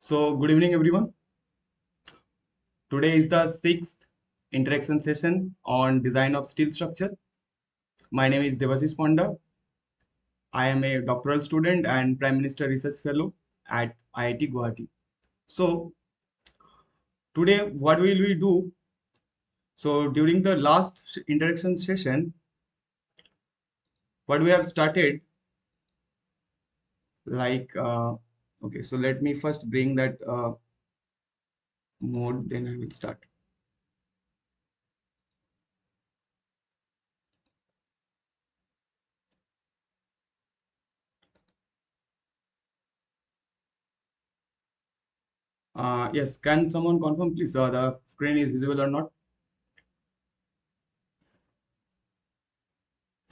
So, good evening, everyone. Today is the sixth interaction session on design of steel structure. My name is Devashish Panda. I am a doctoral student and Prime Minister Research Fellow at IIT Guwahati. So, today, what will we do? So, during the last interaction session, what we have started, like, okay, so let me first bring that mode, then I will start. Yes, can someone confirm, please, the screen is visible or not?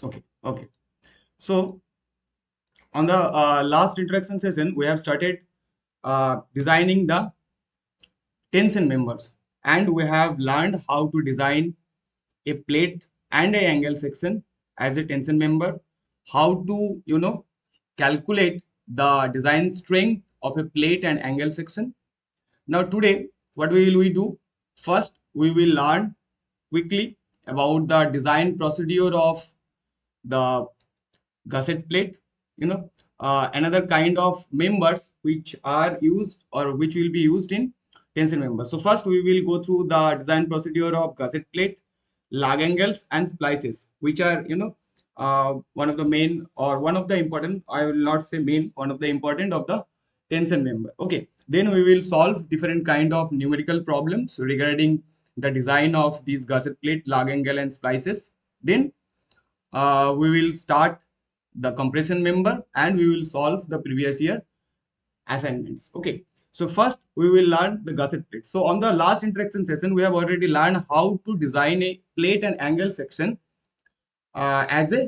Okay, okay. So, on the last interaction session, we have started designing the tension members, and we have learned how to design a plate and a angle section as a tension member, how to calculate the design strength of a plate and angle section. Now today, what will we do? First, we will learn quickly about the design procedure of the gusset plate, another kind of members which are used or which will be used in tension members. So first we will go through the design procedure of gusset plate, lug angles and splices, which are one of the main or one of the important, I will not say main, one of the important of the tension member. Okay, then we will solve different kind of numerical problems regarding the design of these gusset plate, lug angle and splices. Then we will start the compression member and we will solve the previous year assignments. Okay, so first we will learn the gusset plate. So on the last interaction session, we have already learned how to design a plate and angle section as a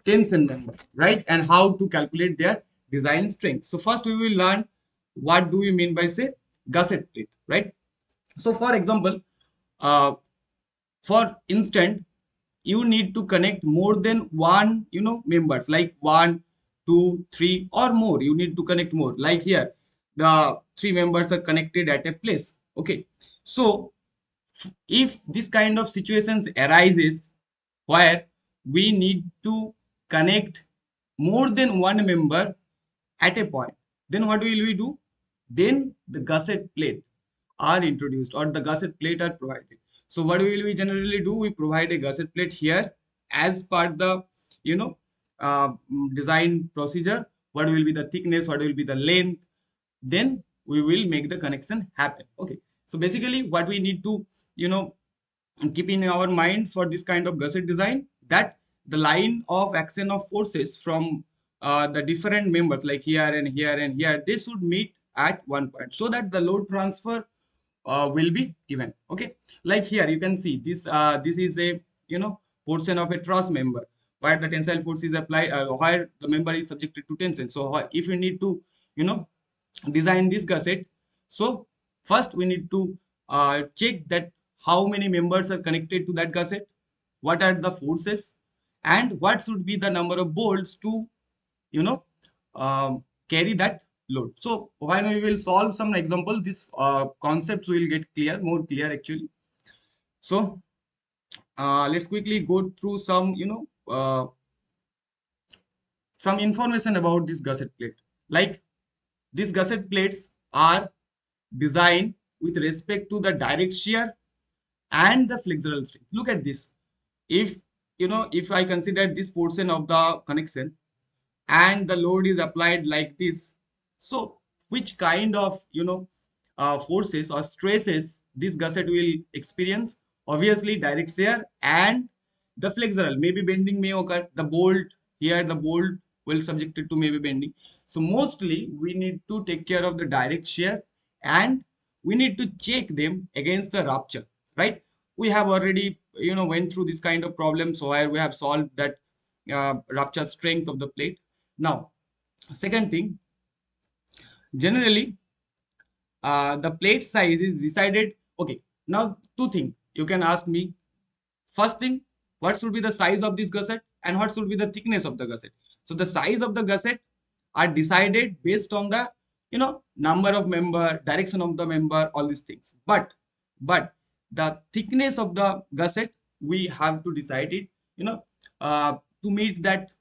tension member, right? And how to calculate their design strength. So first we will learn what do we mean by say gusset plate, right? So for example, uh, for instance, you need to connect more than one members like 1 2 3 or more. You need to connect more, like here the three members are connected at a place. Okay, so if this kind of situations arises where we need to connect more than one member at a point, then what will we do? Then the gusset plate are introduced or the gusset plate are provided. So what will we generally do? We provide a gusset plate here as per the you know design procedure. What will be the thickness? What will be the length? Then we will make the connection happen. Okay. So basically, what we need to you know keep in our mind for this kind of gusset design, that the line of action of forces from the different members like here and here and here, they should meet at one point so that the load transfer will be given. Okay, like here you can see this is a portion of a truss member where the tensile force is applied, where the member is subjected to tension. So if you need to you know design this gusset, so first we need to check that how many members are connected to that gusset, what are the forces, and what should be the number of bolts to you know carry that load. So when we will solve some example, this concepts will get more clear actually. So let's quickly go through some some information about this gusset plate. Like, these gusset plates are designed with respect to the direct shear and the flexural strength. Look at this. If I consider this portion of the connection and the load is applied like this, so which kind of forces or stresses this gusset will experience? Obviously direct shear and the flexural, maybe bending may occur. The bolt here, the bolt will subjected to maybe bending. So mostly we need to take care of the direct shear, and we need to check them against the rupture, right? We have already went through this kind of problem, so where we have solved that rupture strength of the plate. Now, second thing, generally, the plate size is decided. Okay, now two things you can ask me. First thing, what should be the size of this gusset and what should be the thickness of the gusset? So the size of the gusset are decided based on the number of member, direction of the member, all these things. But the thickness of the gusset, we have to decide it, you know, to meet that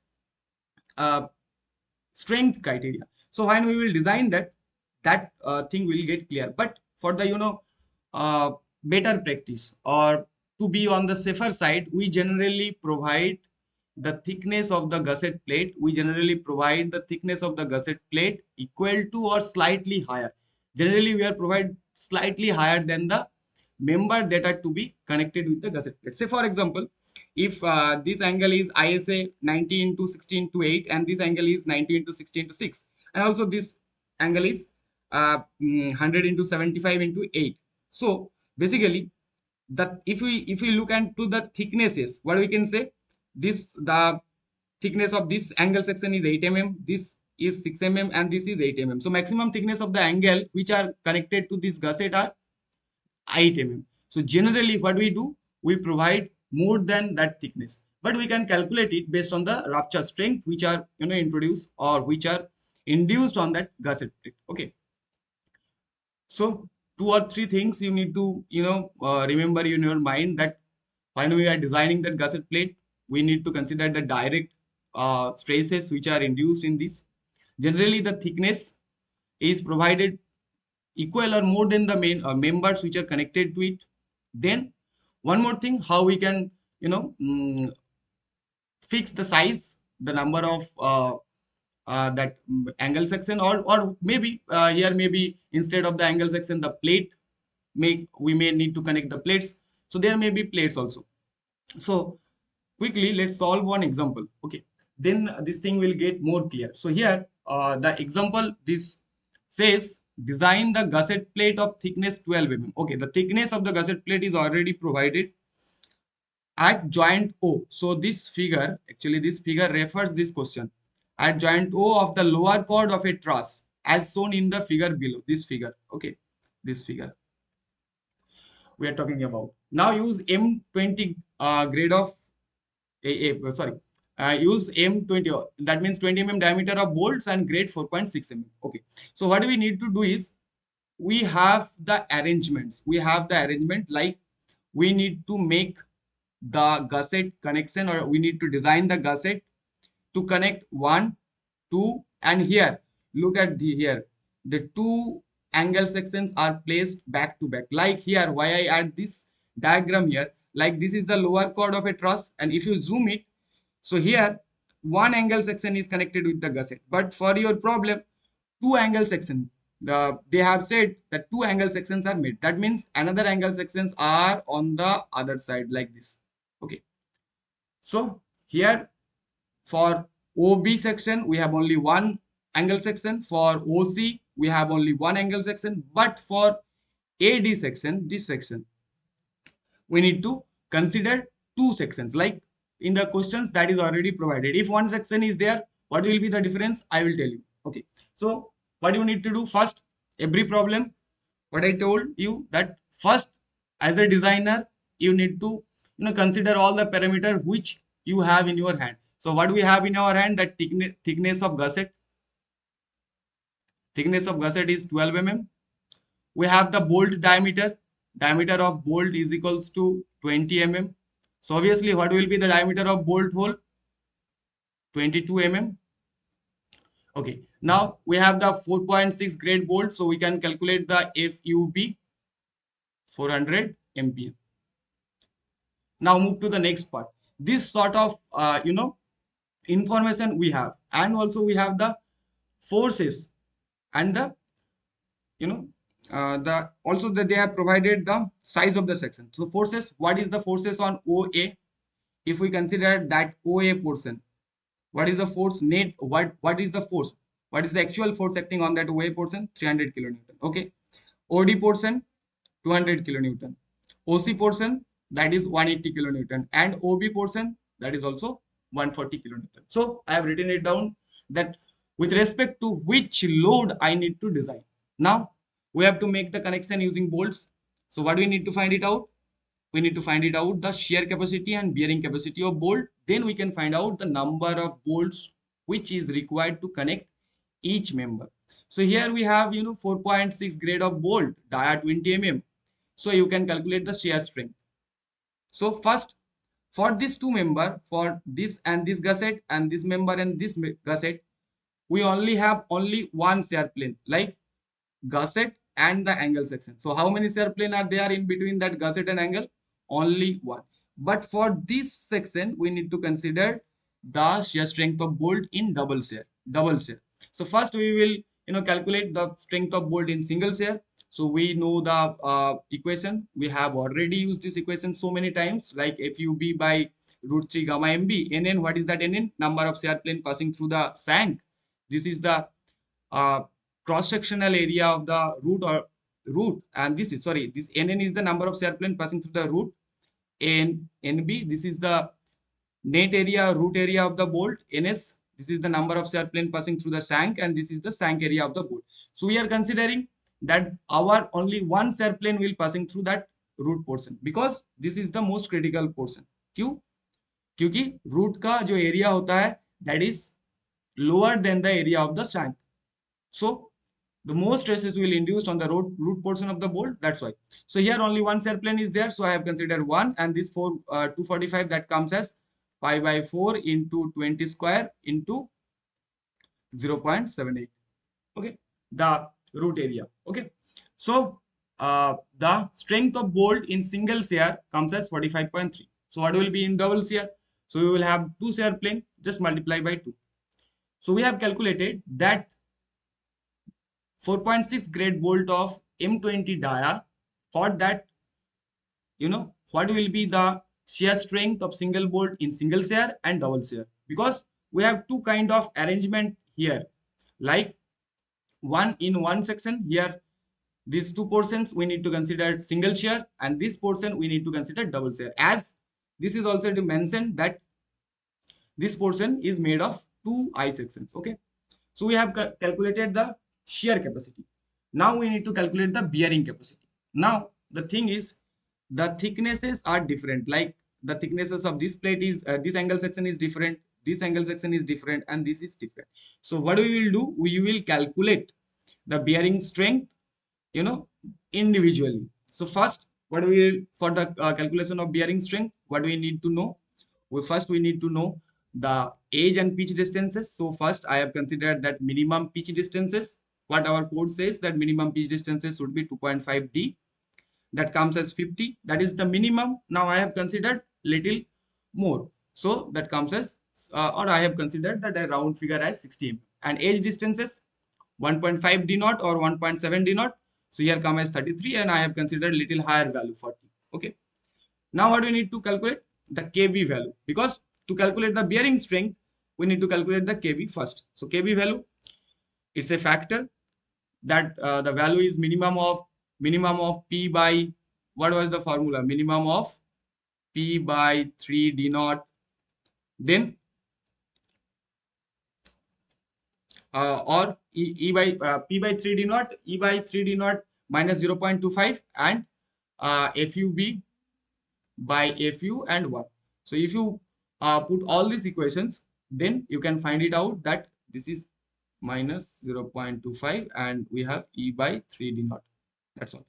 uh, strength criteria. So when we will design that, thing will get clear. But for the uh, better practice, or to be on the safer side, we generally provide the thickness of the gusset plate. We generally provide the thickness of the gusset plate equal to or slightly higher. Generally, we are provide slightly higher than the member that are to be connected with the gusset plate. Say for example, if this angle is ISA 90 into 16 to 8, and this angle is 90 into 16 to 6, and also this angle is 100 into 75 into 8. So basically, that if we look into the thicknesses, what we can say, this the thickness of this angle section is 8 mm, this is 6 mm, and this is 8 mm. So maximum thickness of the angle which are connected to this gusset are 8 mm. So generally what we do, we provide more than that thickness, but we can calculate it based on the rupture strength which are introduced or which are induced on that gusset plate. Okay, so two or three things you need to remember in your mind, that when we are designing that gusset plate, we need to consider the direct stresses which are induced in this. Generally the thickness is provided equal or more than the main members which are connected to it. Then one more thing, how we can you know mm, fix the size, the number of that angle section, or maybe here maybe instead of the angle section, the plate, we may need to connect the plates, so there may be plates also. So quickly let's solve one example. Okay, then this thing will get more clear. So here the example, this says design the gusset plate of thickness 12 mm. Okay, the thickness of the gusset plate is already provided at joint O. So this figure, actually this figure refers this question. At joint O of the lower chord of a truss, as shown in the figure below, this figure. Okay, this figure we are talking about. Now use M20 grade of sorry, use M20, that means 20 mm diameter of bolts, and grade 4.6 mm. Okay, so what we need to do is, we have the arrangements, like we need to make the gusset connection, or we need to design the gusset to connect one, two, and here look at here the two angle sections are placed back to back. Like here, why I add this diagram here, like this is the lower chord of a truss, and if you zoom it, so here one angle section is connected with the gusset, but for your problem, two angle section, they have said that two angle sections are made. That means another angle sections are on the other side like this. Okay, so here for OB section, we have only one angle section. For OC, we have only one angle section. But for AD section, this section, we need to consider two sections. Like in the questions that is already provided. If one section is there, what will be the difference? I will tell you. Okay. So what you need to do first, every problem, what I told you, that first, as a designer, you need to consider all the parameter which you have in your hand. So what we have in our hand, that thickness of gusset. Thickness of gusset is 12 mm. We have the bolt diameter. Diameter of bolt is equals to 20 mm. So obviously, what will be the diameter of bolt hole? 22 mm. Okay. Now we have the 4.6 grade bolt, so we can calculate the FUB, 400 MPa. Now move to the next part. This sort of information we have, and also we have the forces, and the you know the also that they have provided the size of the section. So forces, what is the forces on OA? If we consider that OA portion, what is the force net? What is the force? What is the actual force acting on that OA portion? 300 kilonewton. Okay. OD portion 200 kilonewton. OC portion, that is 180 kilonewton, and OB portion, that is also 140 kilonewton. So I have written it down, that with respect to which load I need to design. Now we have to make the connection using bolts. So what do we need to find it out? We need to find it out the shear capacity and bearing capacity of bolt. Then we can find out the number of bolts which is required to connect each member. So here we have 4.6 grade of bolt, dia 20 mm. So you can calculate the shear strength. So first, for this two member, for this and this gusset and this member and this gusset, we only have only one shear plane, like gusset and the angle section. So how many shear plane are there in between that gusset and angle? Only one. But for this section, we need to consider the shear strength of bolt in double shear. Double shear. So first we will calculate the strength of bolt in single shear. So we know the equation. We have already used this equation so many times, like FUB by root 3 gamma MB. NN, what is that NN? Number of shear plane passing through the shank. This is the uh, cross-sectional area of the root, and this is, sorry, this NN is the number of shear plane passing through the root. NB, this is the net area, root area of the bolt. NS, this is the number of shear plane passing through the shank, and this is the shank area of the bolt. So we are considering that our only one shear plane will passing through that root portion, because this is the most critical portion. क्यों? क्योंकि root का जो area होता है, that is lower than the area of the shank. So the most stresses will induce on the root portion of the bolt. That's why. So here only one shear plane is there. So I have considered one, and this 245 that comes as pi by 4 into 20 square into 0.78. Okay, the root area. Okay, so the strength of bolt in single shear comes as 45.3. So what will be in double shear? So we will have two shear plane, just multiply by 2. So we have calculated that 4.6 grade bolt of M20 dia, for that, what will be the shear strength of single bolt in single shear and double shear, because we have two kind of arrangement here, like one in one section here, these two portions we need to consider single shear, and this portion we need to consider double shear, as this is also to mention that this portion is made of two I sections. Okay, so we have calculated the shear capacity. Now we need to calculate the bearing capacity. Now the thing is, the thicknesses are different. Like the thicknesses of this plate is this angle section is different, this angle section is different, and this is different. So what we will do, we will calculate the bearing strength, individually. So first, what we will, for the calculation of bearing strength, what we need to know, we need to know the edge and pitch distances. So first I have considered that minimum pitch distances. What our code says, that minimum pitch distances should be 2.5 d, that comes as 50, that is the minimum. Now I have considered little more, so that comes as or I have considered that a round figure as 60 mm. And edge distances 1.5 d naught or 1.7 d naught, so here come as 33, and I have considered little higher value 40. Okay, now what we need to calculate, the kb value, because to calculate the bearing strength we need to calculate the kb first. So kb value, it's a factor that the value is minimum of p by, what was the formula, minimum of p by 3 d naught, then or e by p by 3 d naught, e by 3 d naught minus 0.25, and fub by fu and 1. So if you put all these equations, then you can find it out that this is minus 0.25 and we have e by 3 d naught. That's all.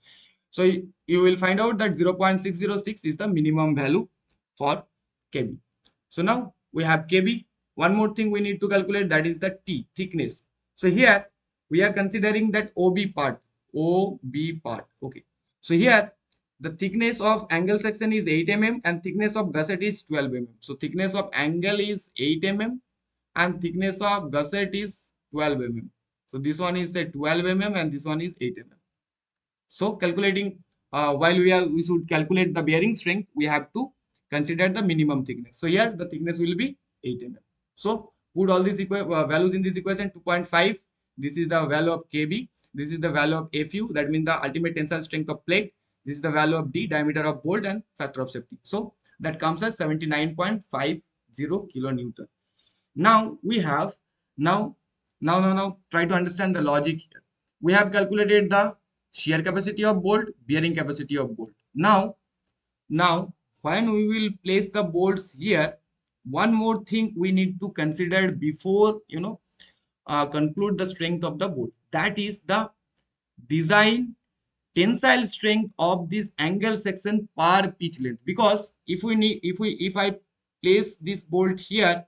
So you will find out that 0.606 is the minimum value for kb. So now we have kb. One more thing we need to calculate, that is the t, thickness. So here we are considering that OB part. Okay. So here the thickness of angle section is 8 mm and thickness of gusset is 12 mm. So thickness of angle is 8 mm and thickness of gusset is 12 mm. So this one is a 12 mm and this one is 8 mm. So calculating, while we should calculate the bearing strength, we have to consider the minimum thickness. So here the thickness will be 8 mm. So put all these values in this equation. 2.5, this is the value of kb, this is the value of fu, that means the ultimate tensile strength of plate, this is the value of d, diameter of bolt, and factor of safety. So that comes as 79.50 kilonewton. Now we have, now try to understand the logic here. We have calculated the shear capacity of bolt, bearing capacity of bolt. Now when we will place the bolts here, one more thing we need to consider before conclude the strength of the bolt. that is the design tensile strength of this angle section per pitch length. Because if I place this bolt here,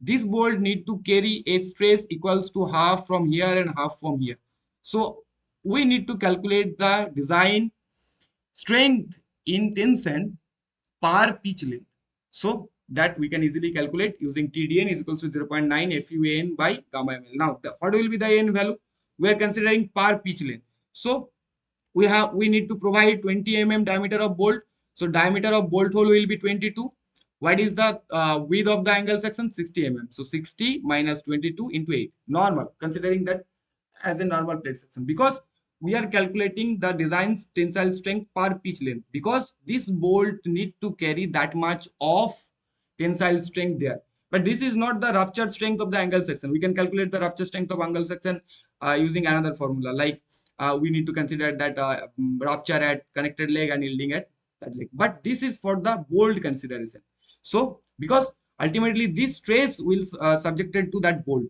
this bolt need to carry a stress equals to half from here and half from here. So we need to calculate the design strength in tension per pitch length. So that we can easily calculate using TDN is equals to 0.9 FUAN by gamma ml. Now, what will be the AN value? We are considering per pitch length. So we need to provide 20 mm diameter of bolt. So diameter of bolt hole will be 22. What is the width of the angle section? 60 mm. So 60 minus 22 into 8. Normal, considering that as a normal plate section, because we are calculating the design tensile strength per pitch length, because this bolt need to carry that much of tensile strength there. But this is not the rupture strength of the angle section. We can calculate the rupture strength of angle section using another formula, like we need to consider that rupture at connected leg and yielding at that leg. But this is for the bolt consideration. So because ultimately this stress will subjected to that bolt,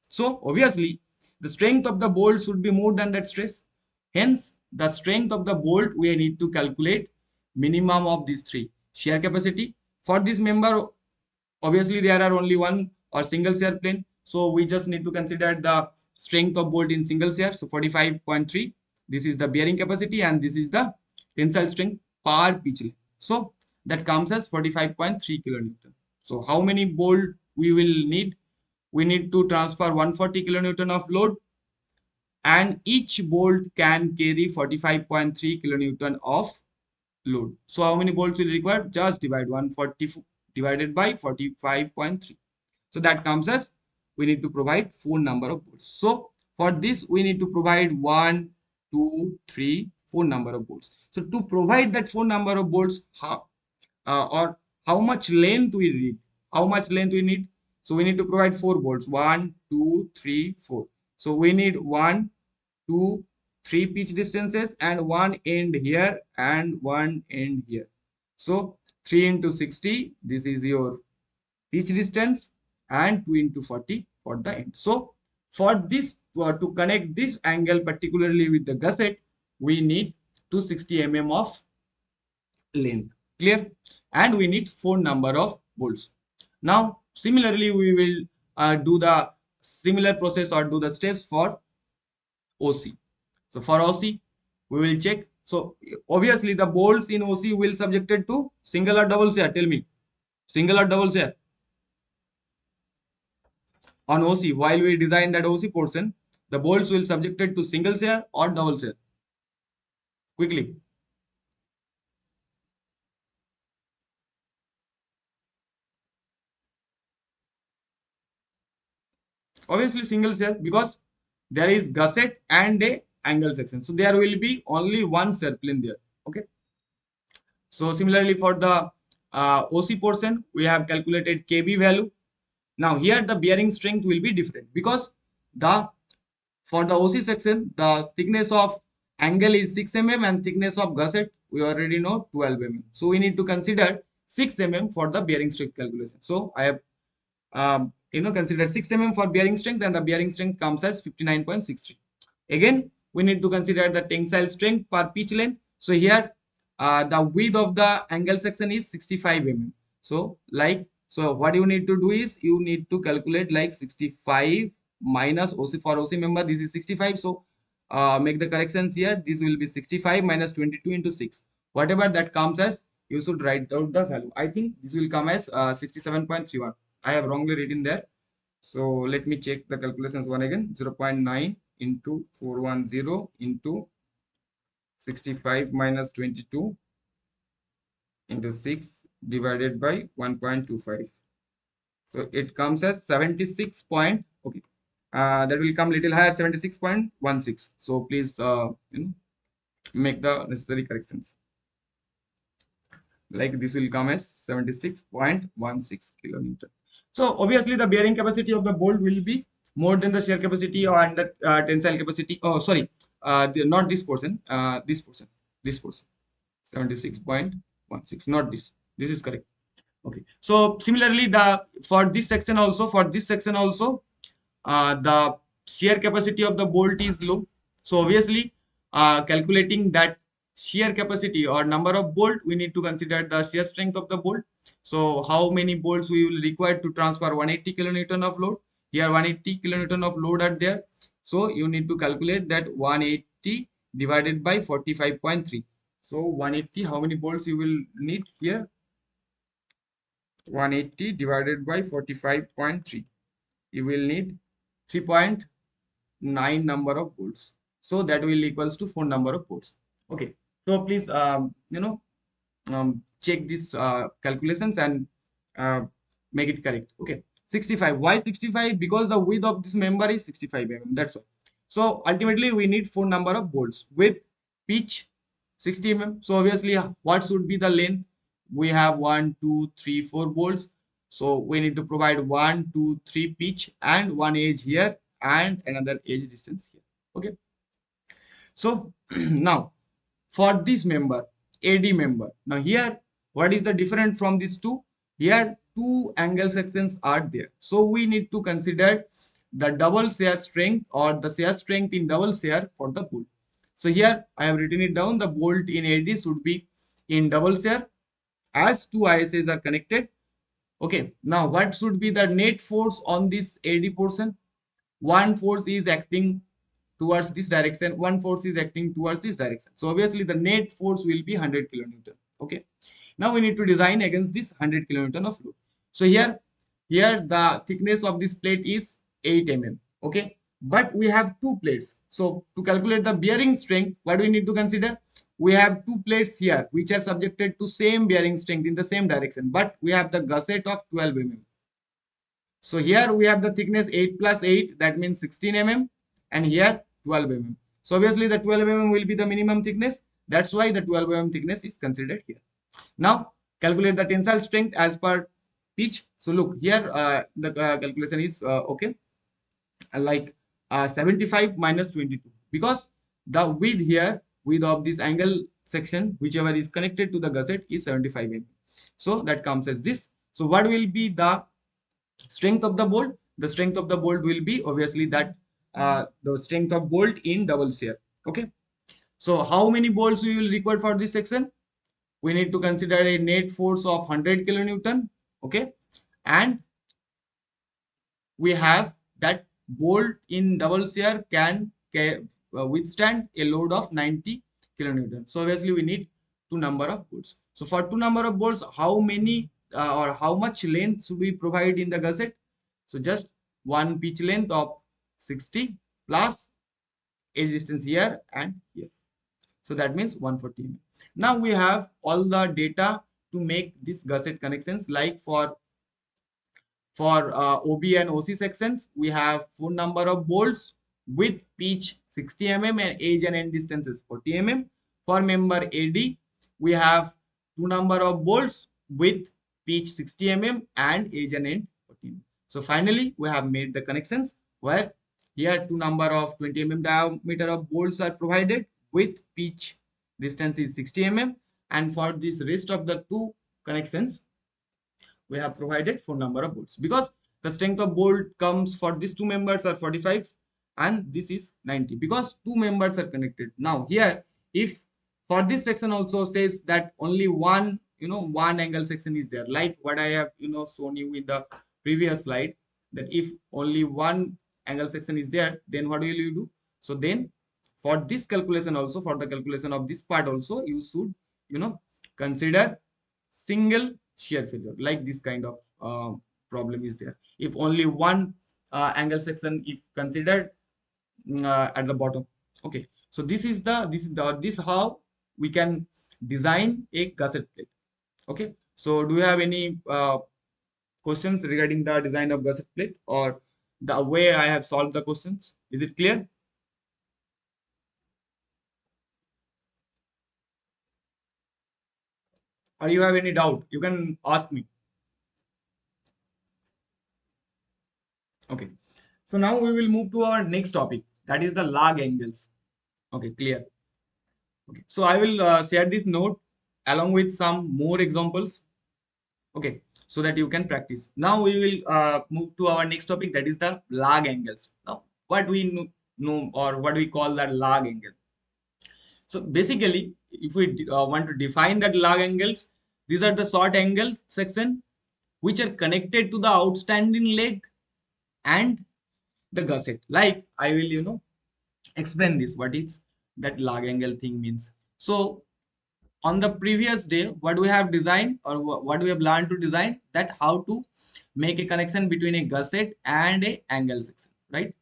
so obviously the strength of the bolt should be more than that stress. Hence the strength of the bolt we need to calculate minimum of these three: shear capacity. For this member, obviously there are only one or single shear plane, so we just need to consider the strength of bolt in single shear. So 45.3, this is the bearing capacity and this is the tensile strength per pitch length. So that comes as 45.3 kilonewton. So how many bolt we will need? We need to transfer 140 kilonewton of load, and each bolt can carry 45.3 kilonewton of load. So how many bolts will require? Just divide 140 divided by 45.3. So that comes as we need to provide 4 number of bolts. So for this we need to provide 1, 2, 3, 4 number of bolts. So to provide that 4 number of bolts, or how much length we need? How much length we need? So we need to provide 4 bolts. 1, 2, 3, 4. So we need 1, 2, 3 pitch distances and one end here and one end here. So 3 into 60, this is your pitch distance, and 2 into 40 for the end. So for this, to connect this angle particularly with the gusset, we need 260 mm of length. Clear? And we need 4 number of bolts. Now similarly we will do the similar process or do the steps for OC. So for OC, we will check. So obviously the bolts in OC will subjected to single or double shear. Tell me, single or double shear on OC. While we design that OC portion, the bolts will subjected to single shear or double shear. Quickly. Obviously single shear, because there is gusset and a angle section. So there will be only one shear plane there. Okay. So similarly for the OC portion, we have calculated KB value. Now here the bearing strength will be different, because the for the OC section the thickness of angle is 6 mm and thickness of gusset we already know 12 mm. So we need to consider 6 mm for the bearing strength calculation. So I have consider 6 mm for bearing strength, and the bearing strength comes as 59.63. Again we need to consider the tensile strength per pitch length. So here the width of the angle section is 65 mm. So what you need to do is you need to calculate like 65 minus OC. For OC member this is 65. So make the corrections here. This will be 65 minus 22 into 6. Whatever that comes as, you should write out the value. I think this will come as 67.31. I have wrongly written there. So let me check the calculations one again. 0.9 into 410 into 65 minus 22 into 6 divided by 1.25. So it comes as 76 point. Okay, that will come little higher, 76.16. So please make the necessary corrections. Like this will come as 76.16 kilonewton. So obviously the bearing capacity of the bolt will be more than the shear capacity or the tensile capacity. Oh, sorry, not this portion. This portion. 76.16. Not this. This is correct. Okay. So similarly, the for this section also, the shear capacity of the bolt is low. So obviously, calculating that shear capacity or number of bolt, we need to consider the shear strength of the bolt. So how many bolts we will require to transfer 180 kilonewton of load? Here 180 kilonewton of load are there. So you need to calculate that 180 divided by 45.3. So 180, how many bolts you will need here? 180 divided by 45.3. You will need 3.9 number of bolts. So that will equals to 4 number of bolts. Okay. So please, check these calculations and uh, make it correct. Okay. 65. Why 65? Because the width of this member is 65 mm. That's why. So ultimately we need 4 number of bolts with pitch 60 mm. So obviously, what should be the length? We have 1, 2, 3, 4 bolts. So we need to provide 1, 2, 3 pitch and one edge here and another edge distance here. Okay. So now for this member, AD member. Now here, what is the difference from these two? Here, two angle sections are there. So we need to consider the double shear strength or the shear strength in double shear for the bolt. So here I have written it down. The bolt in AD should be in double shear as two ISAs are connected. Okay. Now what should be the net force on this AD portion? One force is acting towards this direction, one force is acting towards this direction. So obviously the net force will be 100 kilonewton. Okay. Now we need to design against this 100 kilonewton of load. So here the thickness of this plate is 8 mm. Okay. But we have two plates. So to calculate the bearing strength, what do we need to consider? We have two plates here which are subjected to same bearing strength in the same direction, but we have the gusset of 12 mm. So here we have the thickness 8 plus 8, that means 16 mm, and here 12 mm. So obviously the 12 mm will be the minimum thickness. That's why the 12 mm thickness is considered here. Now calculate the tensile strength as per pitch. So look here, the calculation is okay, like 75 minus 22, because the width here, width of this angle section, whichever is connected to the gusset, is 75 mm. So that comes as this. So what will be the strength of the bolt? The strength of the bolt will be obviously that the strength of bolt in double shear. Okay. So how many bolts we will require for this section? We need to consider a net force of 100 kilonewton. Okay. And we have that bolt in double shear can withstand a load of 90 kilonewton. So obviously we need two number of bolts. So for two number of bolts, how many or how much length should we provide in the gusset? So just one pitch length of 60 plus edge distance here and here. So that means 140 mm. Now we have all the data to make this gusset connections. Like for OB and OC sections, we have four number of bolts with pitch 60 mm and edge and end distances 40 mm. For member AD, we have two number of bolts with pitch 60 mm and edge and end 40 mm. So finally, we have made the connections where here two number of 20 mm diameter of bolts are provided with pitch distance is 60 mm, and for this rest of the two connections, we have provided four number of bolts, because the strength of bolt comes for these two members are 45 and this is 90 because two members are connected. Now here, if for this section also says that only one one angle section is there, like what I have shown you in the previous slide, that if only one angle section is there, then what will you do? So then for this calculation also, for the calculation of this part also, you should consider single shear failure. Like this kind of problem is there if only one angle section if considered at the bottom. Okay, so this how we can design a gusset plate. Okay, so do you have any questions regarding the design of gusset plate or the way I have solved the questions? Is it clear? Or you have any doubt, you can ask me. Okay, so now we will move to our next topic, that is the log angles. Okay, clear. Okay, so I will share this note along with some more examples. Okay, so that you can practice. Now we will move to our next topic, that is the log angles. Now, what we know or what we call that log angle. So basically, if we want to define that log angles, these are the short angle section which are connected to the outstanding leg and the gusset. Like I will, explain this what is that log angle thing means. So on the previous day, what we have designed or what we have learned to design, that how to make a connection between a gusset and a angle section, right?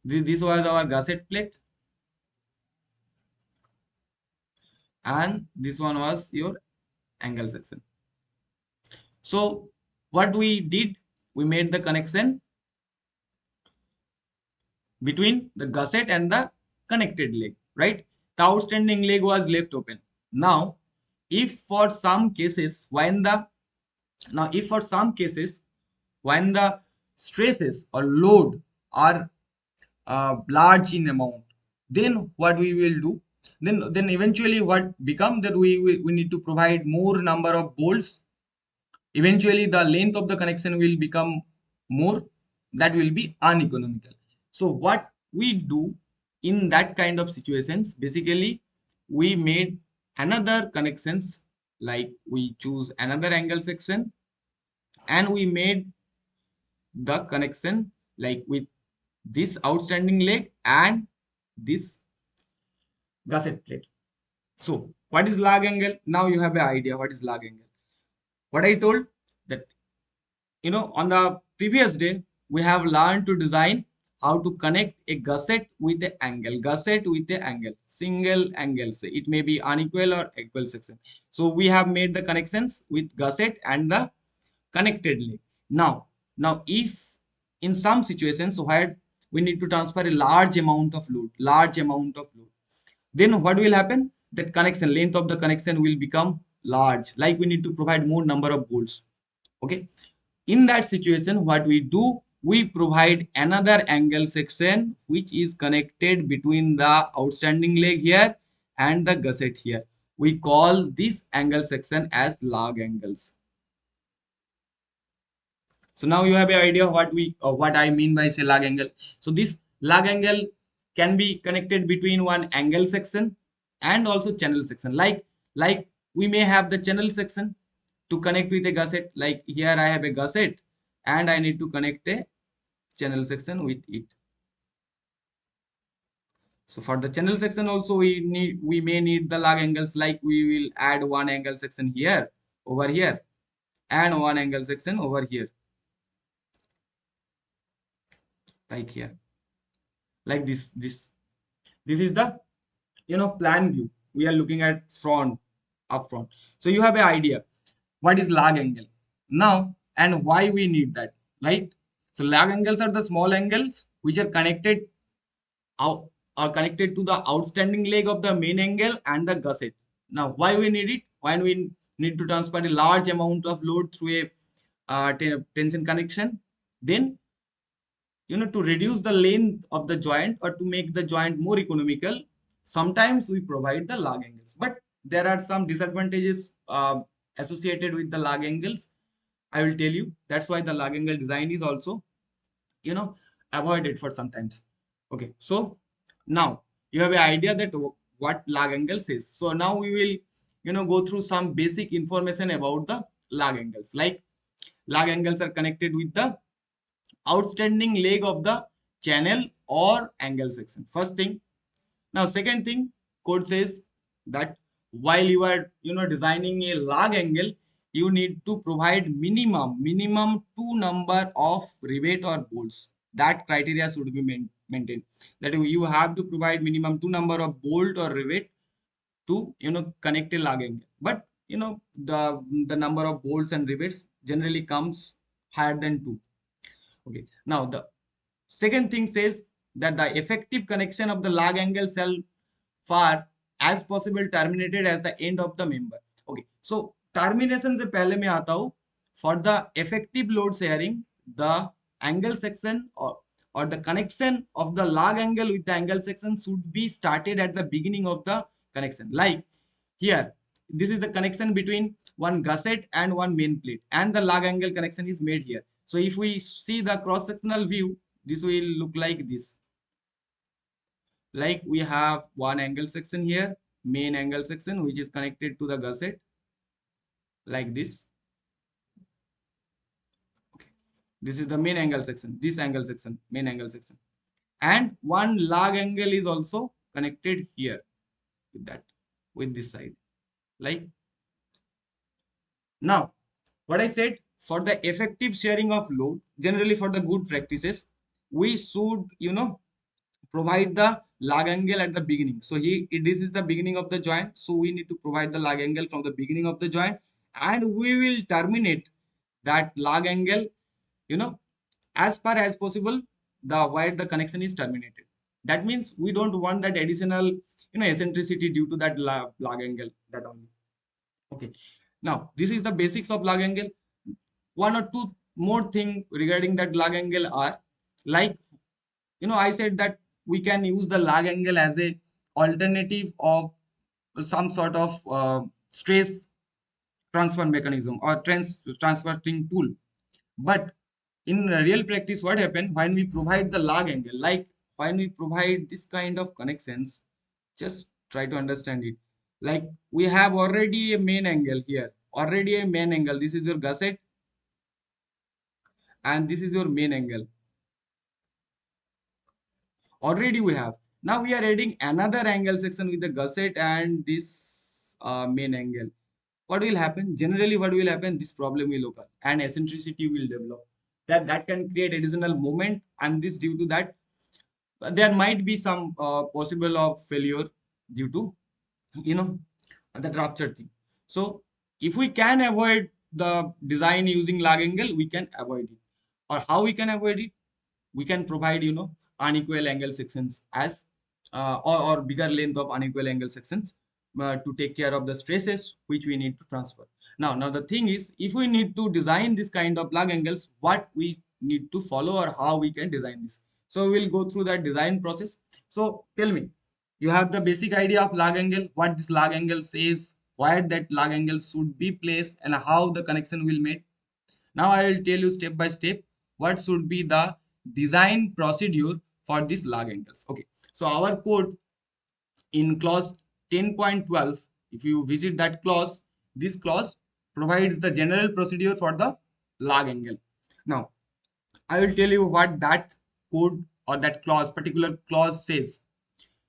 This was our gusset plate and this one was your angle section. So what we did, we made the connection between the gusset and the connected leg, right? The outstanding leg was left open. Now if for some cases when the if for some cases when the stresses or load are large in amount, then what we will do, then eventually what become that we need to provide more number of bolts. Eventually the length of the connection will become more, that will be uneconomical. So what we do in that kind of situations, basically we made another connections, like we choose another angle section and we made the connection like with this outstanding leg and this gusset plate. So what is log angle? Now you have an idea what is log angle. What I told, that on the previous day we have learned to design how to connect a gusset with a angle, gusset with a angle, single angle, say it may be unequal or equal section. So we have made the connections with gusset and the connected leg. Now if in some situations where we need to transfer a large amount of load, then what will happen, that connection length of the connection will become large, like we need to provide more number of bolts. Okay, in that situation what we do, we provide another angle section which is connected between the outstanding leg here and the gusset here. We call this angle section as log angles. So now you have an idea what I mean by say log angle. So this log angle can be connected between one angle section and also channel section. Like we may have the channel section to connect with a gusset. Like here I have a gusset and I need to connect a channel section with it. So for the channel section also we may need the log angles, like we will add one angle section here over here and one angle section over here, like here, like this is the plan view. We are looking at front, up front. So you have an idea what is log angle now and why we need that, right? So log angles are the small angles which are connected out, are connected to the outstanding leg of the main angle and the gusset. Now why we need it, when we need to transfer a large amount of load through a tension connection, then to reduce the length of the joint or to make the joint more economical, sometimes we provide the log angles, but there are some disadvantages associated with the log angles. I will tell you, that's why the log angle design is also you know avoided for sometimes. Okay, so now you have an idea that what log angles is. So now we will go through some basic information about the log angles. Like log angles are connected with the outstanding leg of the channel or angle section, first thing. Now second thing, code says that while you are designing a log angle, you need to provide minimum two number of rivet or bolts. That criteria should be maintained, that you have to provide minimum two number of bolt or rivet to connect a log angle. But the number of bolts and rivets generally comes higher than two. Okay, now the second thing says that the effective connection of the log angle shall far as possible terminated as the end of the member. Okay, so termination से पहले मैं आता हूँ. For the effective load sharing, the angle section or the connection of the log angle with the angle section should be started at the beginning of the connection. Like here, this is the connection between one gusset and one main plate, and the log angle connection is made here. So if we see the cross sectional view, this will look like this. Like we have one angle section here, main angle section, which is connected to the gusset like this. This is the main angle section, this angle section, main angle section. And one lug angle is also connected here with that, with this side. Like now, what I said, for the effective sharing of load, generally for the good practices, we should, provide the lug angle at the beginning. So this is the beginning of the joint. So we need to provide the lug angle from the beginning of the joint, and we will terminate that lug angle, you know, as far as possible, the where the connection is terminated. That means we don't want that additional, eccentricity due to that lug angle. That only. Okay. Now this is the basics of lug angle. One or two more thing regarding that lug angle are like, I said that we can use the lug angle as a alternative of some sort of stress transfer mechanism or transferring tool. But in real practice, what happen when we provide the lug angle, like when we provide this kind of connections, just try to understand it. Like we have already a main angle here, already a main angle. This is your gusset, and this is your main angle. Already we have. Now we are adding another angle section with the gusset and this main angle. What will happen? Generally, what will happen? This problem will occur and eccentricity will develop. That can create additional moment, and this due to that there might be some possible of failure due to, you know the rupture thing. So if we can avoid the design using lug angle, we can avoid it. Or how we can avoid it? We can provide, unequal angle sections as or bigger length of unequal angle sections to take care of the stresses which we need to transfer. Now the thing is, if we need to design this kind of lug angles, what we need to follow or how we can design this. So we'll go through that design process. So tell me, you have the basic idea of lug angle, what this lug angle says, where that lug angle should be placed, and how the connection will made. Now I will tell you step by step what should be the design procedure for these lug angles. Okay. So our code in clause 10.12, if you visit that clause, this clause provides the general procedure for the lug angle. Now I will tell you what that code or that clause, particular clause says.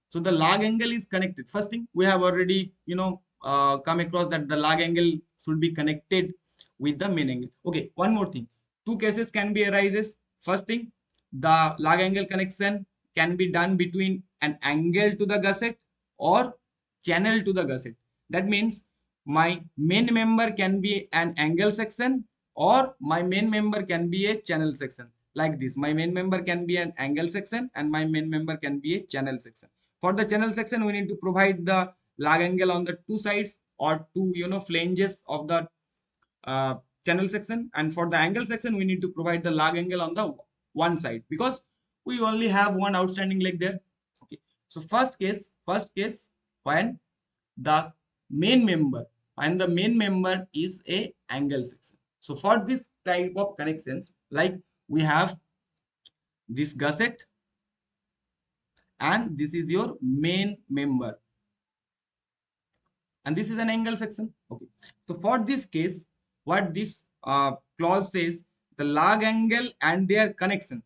So the lug angle is connected. First thing, we have already, come across that the lug angle should be connected with the main angle. Okay, one more thing. Two cases can be arises. First thing, the lug angle connection can be done between an angle to the gusset or channel to the gusset. That means my main member can be an angle section or my main member can be a channel section. Like this, my main member can be an angle section and my main member can be a channel section. For the channel section, we need to provide the lug angle on the two sides or two, flanges of the uh, channel section. And for the angle section, we need to provide the lug angle on the one side because we only have one outstanding leg there. Okay. So first case when the main member and the main member is a angle section. So for this type of connections, like we have this gusset and this is your main member and this is an angle section. Okay. So for this case, what this clause says, the lug angle and their connection.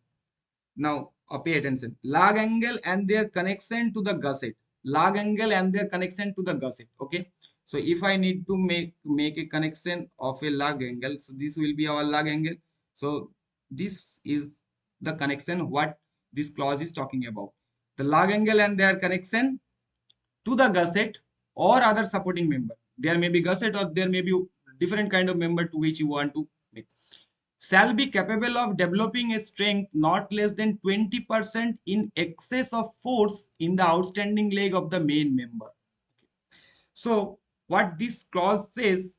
Now pay attention. Lug angle and their connection to the gusset. Lug angle and their connection to the gusset. Okay. So if I need to make a connection of a lug angle, so this will be our lug angle. So this is the connection what this clause is talking about. The lug angle and their connection to the gusset or other supporting member. There may be gusset or there may be different kind of member to which you want to make. Shall be capable of developing a strength not less than 20% in excess of force in the outstanding leg of the main member. So what this clause says,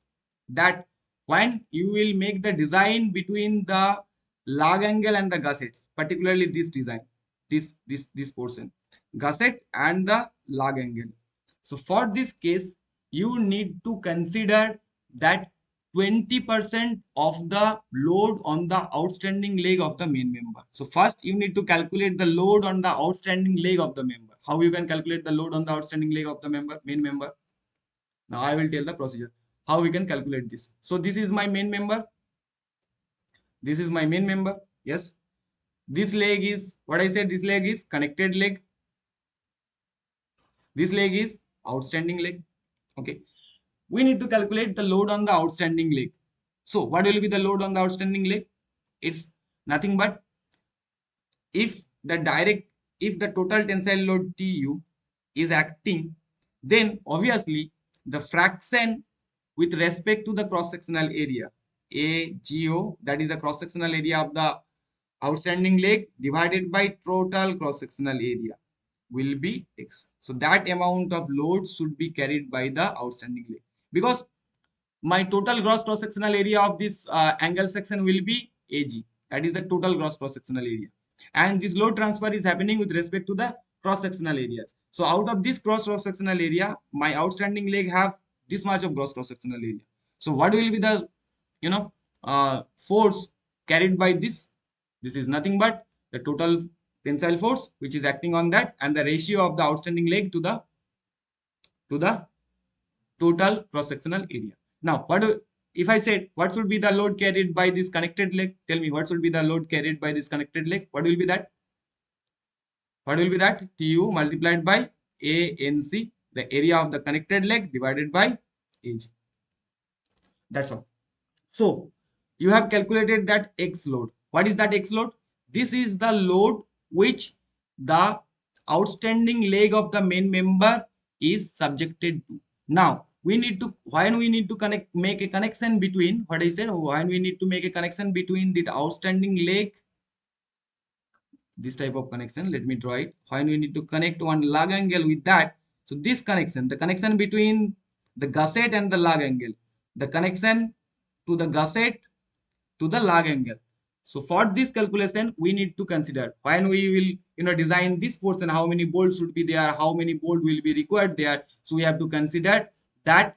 that when you will make the design between the lug angle and the gusset, particularly this design, this portion, gusset and the lug angle. So for this case, you need to consider that 20% of the load on the outstanding leg of the main member. So first you need to calculate the load on the outstanding leg of the member. How you can calculate the load on the outstanding leg of the main member? Now I will tell the procedure how we can calculate this. So this is my main member. This is my main member. Yes. This leg is what I said. This leg is connected leg. This leg is outstanding leg. Okay. We need to calculate the load on the outstanding leg. So what will be the load on the outstanding leg? It's nothing but if the total tensile load Tu is acting, then obviously the fraction with respect to the cross sectional area AGO, that is the cross sectional area of the outstanding leg divided by total cross sectional area, will be X. So that amount of load should be carried by the outstanding leg, because my total gross cross sectional area of this angle section will be AG, that is the total gross cross sectional area, and this load transfer is happening with respect to the cross sectional areas. So out of this cross sectional area, my outstanding leg have this much of gross cross sectional area. So what will be the force carried by this is nothing but the total tensile force which is acting on that, and the ratio of the outstanding leg to the total cross-sectional area. Now, if I said what should be the load carried by this connected leg? Tell me what should be the load carried by this connected leg? What will be that? What will be that? Tu multiplied by ANC, the area of the connected leg, divided by AG. That's all. So you have calculated that X load. What is that X load? This is the load which the outstanding leg of the main member is subjected to. Now we need to, when we need to make a connection between what I said, when we need to make a connection between the outstanding leg, this type of connection, let me draw it. When we need to connect one lug angle with that, so this connection, the connection between the gusset and the lug angle, the connection to the gusset to the lug angle. So for this calculation, we need to consider when we will design this portion, how many bolts should be there, how many bolt will be required there. So we have to consider that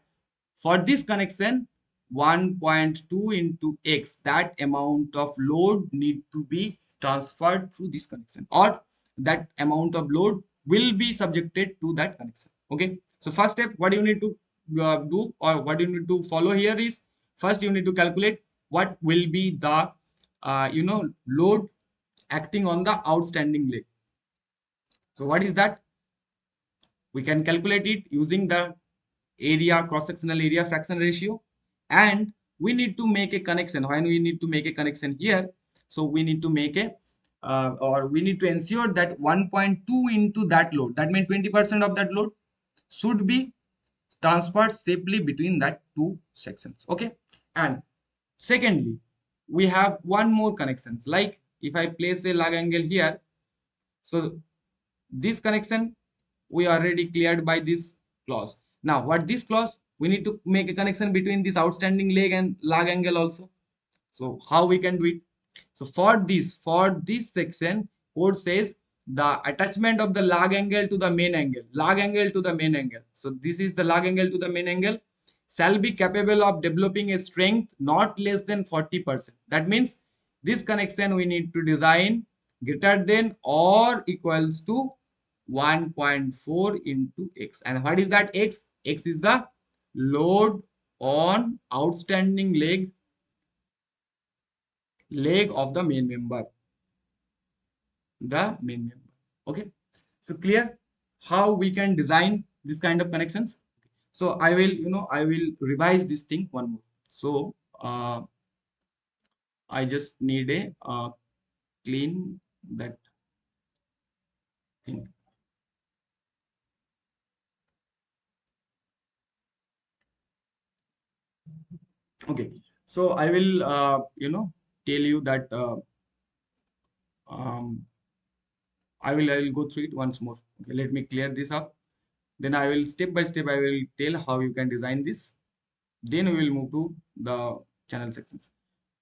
for this connection 1.2 into X, that amount of load need to be transferred through this connection, or that amount of load will be subjected to that connection. Okay, so first step, what you need to do, or what you need to follow here is, first you need to calculate what will be the load acting on the outstanding leg. So what is that? We can calculate it using the area, cross sectional area fraction ratio, and we need to make a connection. When we need to make a connection here, so we need to make a or we need to ensure that 1.2 into that load, that means 20% of that load should be transferred safely between that two sections. Okay, and secondly, we have one more connections, like if I place a lug angle here, so this connection we already cleared by this clause. Now what this clause, we need to make a connection between this outstanding leg and lug angle also. So how we can do it? So for this section, code says the attachment of the lug angle to the main angle, lug angle to the main angle. So this is the lug angle to the main angle, shall be capable of developing a strength not less than 40%. That means this connection we need to design greater than or equals to 1.4 into X. And what is that X? X is the load on outstanding leg of the main member, okay. So clear how we can design this kind of connections. So I will revise this thing one more. So I just need a clean that thing. Okay, so I will tell you that um, I will go through it once more. Okay, let me clear this up. Then I will step by step I will tell how you can design this. Then we will move to the channel sections.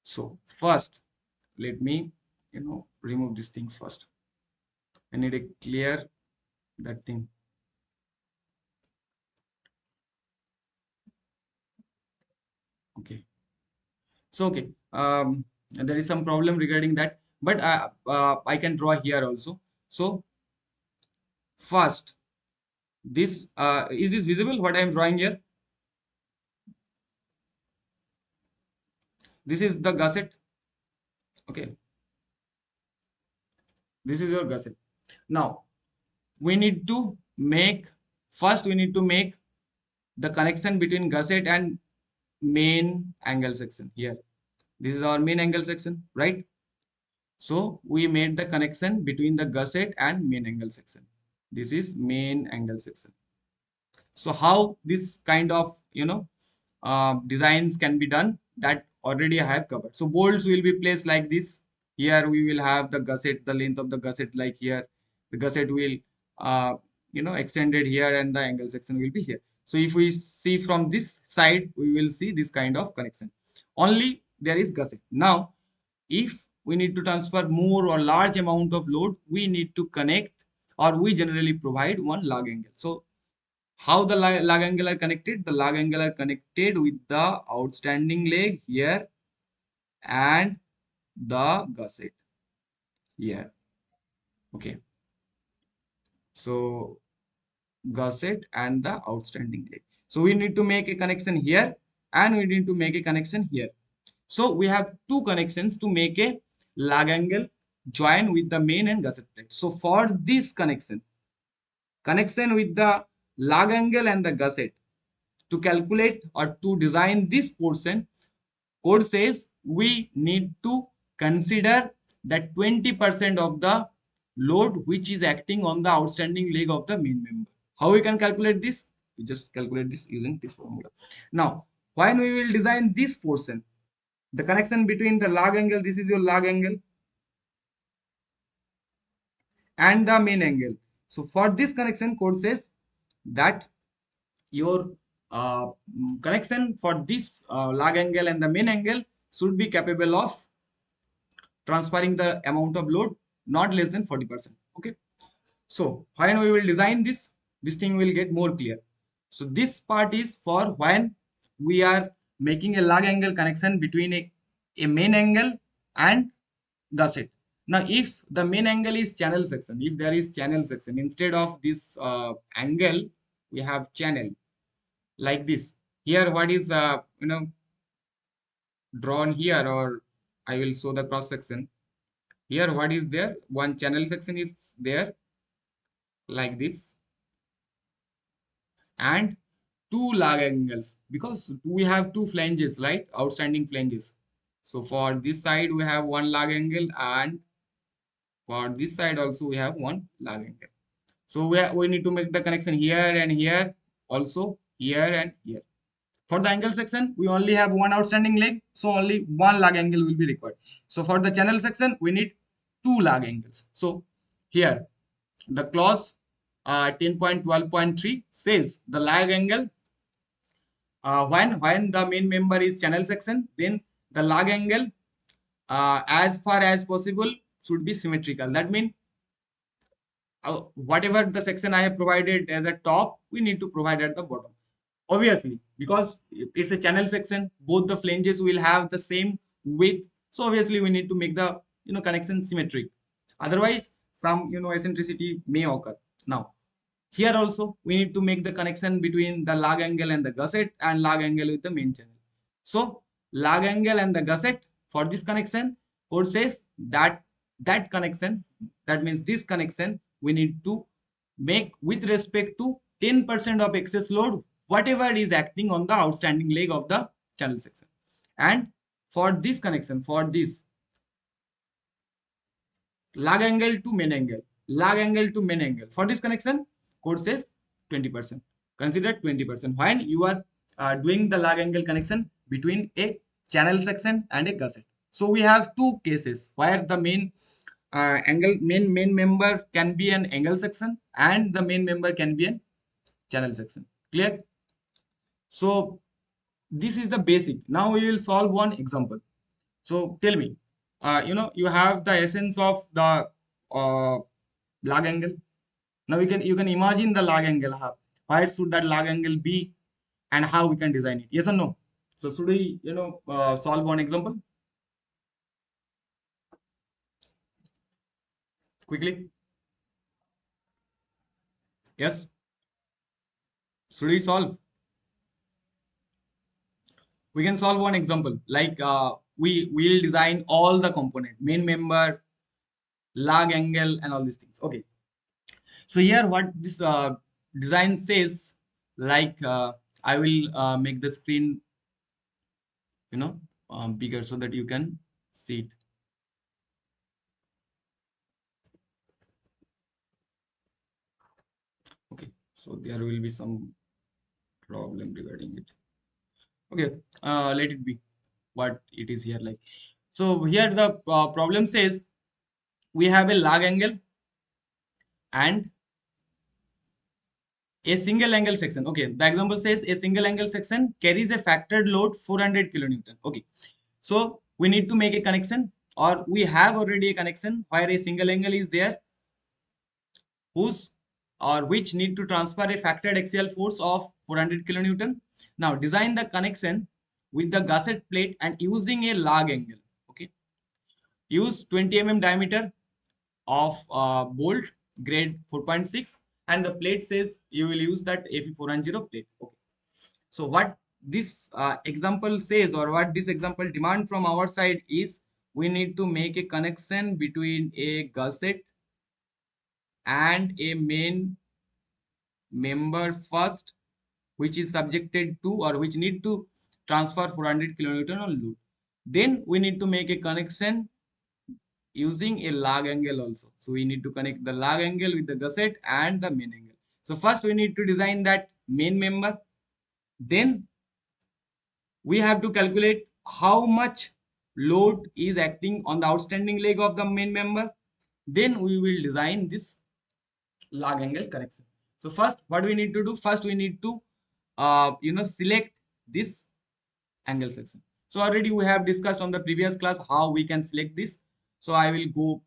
So first, let me remove these things first. I need a clear that thing. Okay. So okay, there is some problem regarding that, but I can draw here also. So first, this is this visible what I am drawing here? This is the gusset. Okay, this is your gusset. Now we need to make, first we need to make the connection between gusset and main angle section here. This is our main angle section, right? So we made the connection between the gusset and main angle section. This is main angle section. So how this kind of designs can be done, that already I have covered. So bolts will be placed like this. Here we will have the gusset, the length of the gusset like here. The gusset will extended here, and the angle section will be here. So if we see from this side, we will see this kind of connection. Only there is gusset. Now, if we need to transfer more or large amount of load, we need to connect, or we generally provide one lug angle. So how the lug angle are connected? The lug angle are connected with the outstanding leg here and the gusset here. Okay. So gusset and the outstanding leg. So we need to make a connection here, and we need to make a connection here. So we have two connections to make a lug angle join with the main and gusset plate. So for this connection with the lug angle and the gusset, to calculate or to design this portion, code says we need to consider that 20% of the load which is acting on the outstanding leg of the main member. How we can calculate this? We just calculate this using this formula. Now, when we will design this portion, the connection between the lug angle, this is your lug angle, and the main angle. So for this connection, code says that your connection for this lug angle and the main angle should be capable of transferring the amount of load not less than 40%. Okay. So when we will design this thing will get more clear. So this part is for when we are making a lug angle connection between a main angle and gusset. Now, if the main angle is channel section, if there is channel section, instead of this angle, we have channel like this. Here, what is drawn here, or I will show the cross section. Here, what is there? One channel section is there like this, and two lug angles, because we have two flanges, right? Outstanding flanges. So for this side, we have one lug angle, and for this side also we have one lug angle. So we need to make the connection here and here, also here and here. For the angle section, we only have one outstanding leg, so only one lug angle will be required. So for the channel section, we need two lug angles. So here, the clause 10.12.3 says the lug angle, when the main member is channel section, then the lug angle as far as possible should be symmetrical. That means whatever the section I have provided at the top, we need to provide at the bottom. Obviously, because it's a channel section, both the flanges will have the same width. So obviously, we need to make the connection symmetric. Otherwise, some eccentricity may occur. Now, here also we need to make the connection between the lug angle and the gusset, and lug angle with the main channel. So lug angle and the gusset, for this connection, code says that connection, that means this connection, we need to make with respect to 10% of excess load, whatever is acting on the outstanding leg of the channel section. And for this connection, for this lug angle to main angle, lug angle to main angle, for this connection, code says 20%. Consider 20% when you are doing the lug angle connection between a channel section and a gusset. So we have two cases where the main main member can be an angle section, and the main member can be a channel section. Clear? So this is the basic. Now we will solve one example. So tell me, you have the essence of the uh, lug angle. Now you can imagine the lug angle. Where should that lug angle be, and how we can design it? Yes or no? So should we, solve one example quickly? Yes. Should we solve? We can solve one example. Like we will design all the component, main member, lug angle, and all these things. Okay. So here, what this design says, like I will make the screen, you know, bigger so that you can see it. Okay. So there will be some problem regarding it. Okay. Let it be what it is here like. So here the problem says we have a lug angle and a single angle section. Okay, the example says a single angle section carries a factored load 400 kilonewton. Okay, so we need to make a connection, or we have already a connection where a single angle is there, whose or which need to transfer a factored axial force of 400 kilonewton. Now design the connection with the gusset plate and using a lug angle. Okay, use 20 diameter of bolt grade 4.6, and the plate says you will use that Fe410 plate. Okay. So what this example says, or what this example demand from our side is, we need to make a connection between a gusset and a main member first, which is subjected to, or which need to transfer 400 kilonewton on load. Then we need to make a connection using a lug angle also. So we need to connect the lug angle with the gusset and the main angle. So first we need to design that main member. Then we have to calculate how much load is acting on the outstanding leg of the main member. Then we will design this log angle connection. So first what we need to do, first we need to select this angle section. So already we have discussed on the previous class how we can select this. So I will go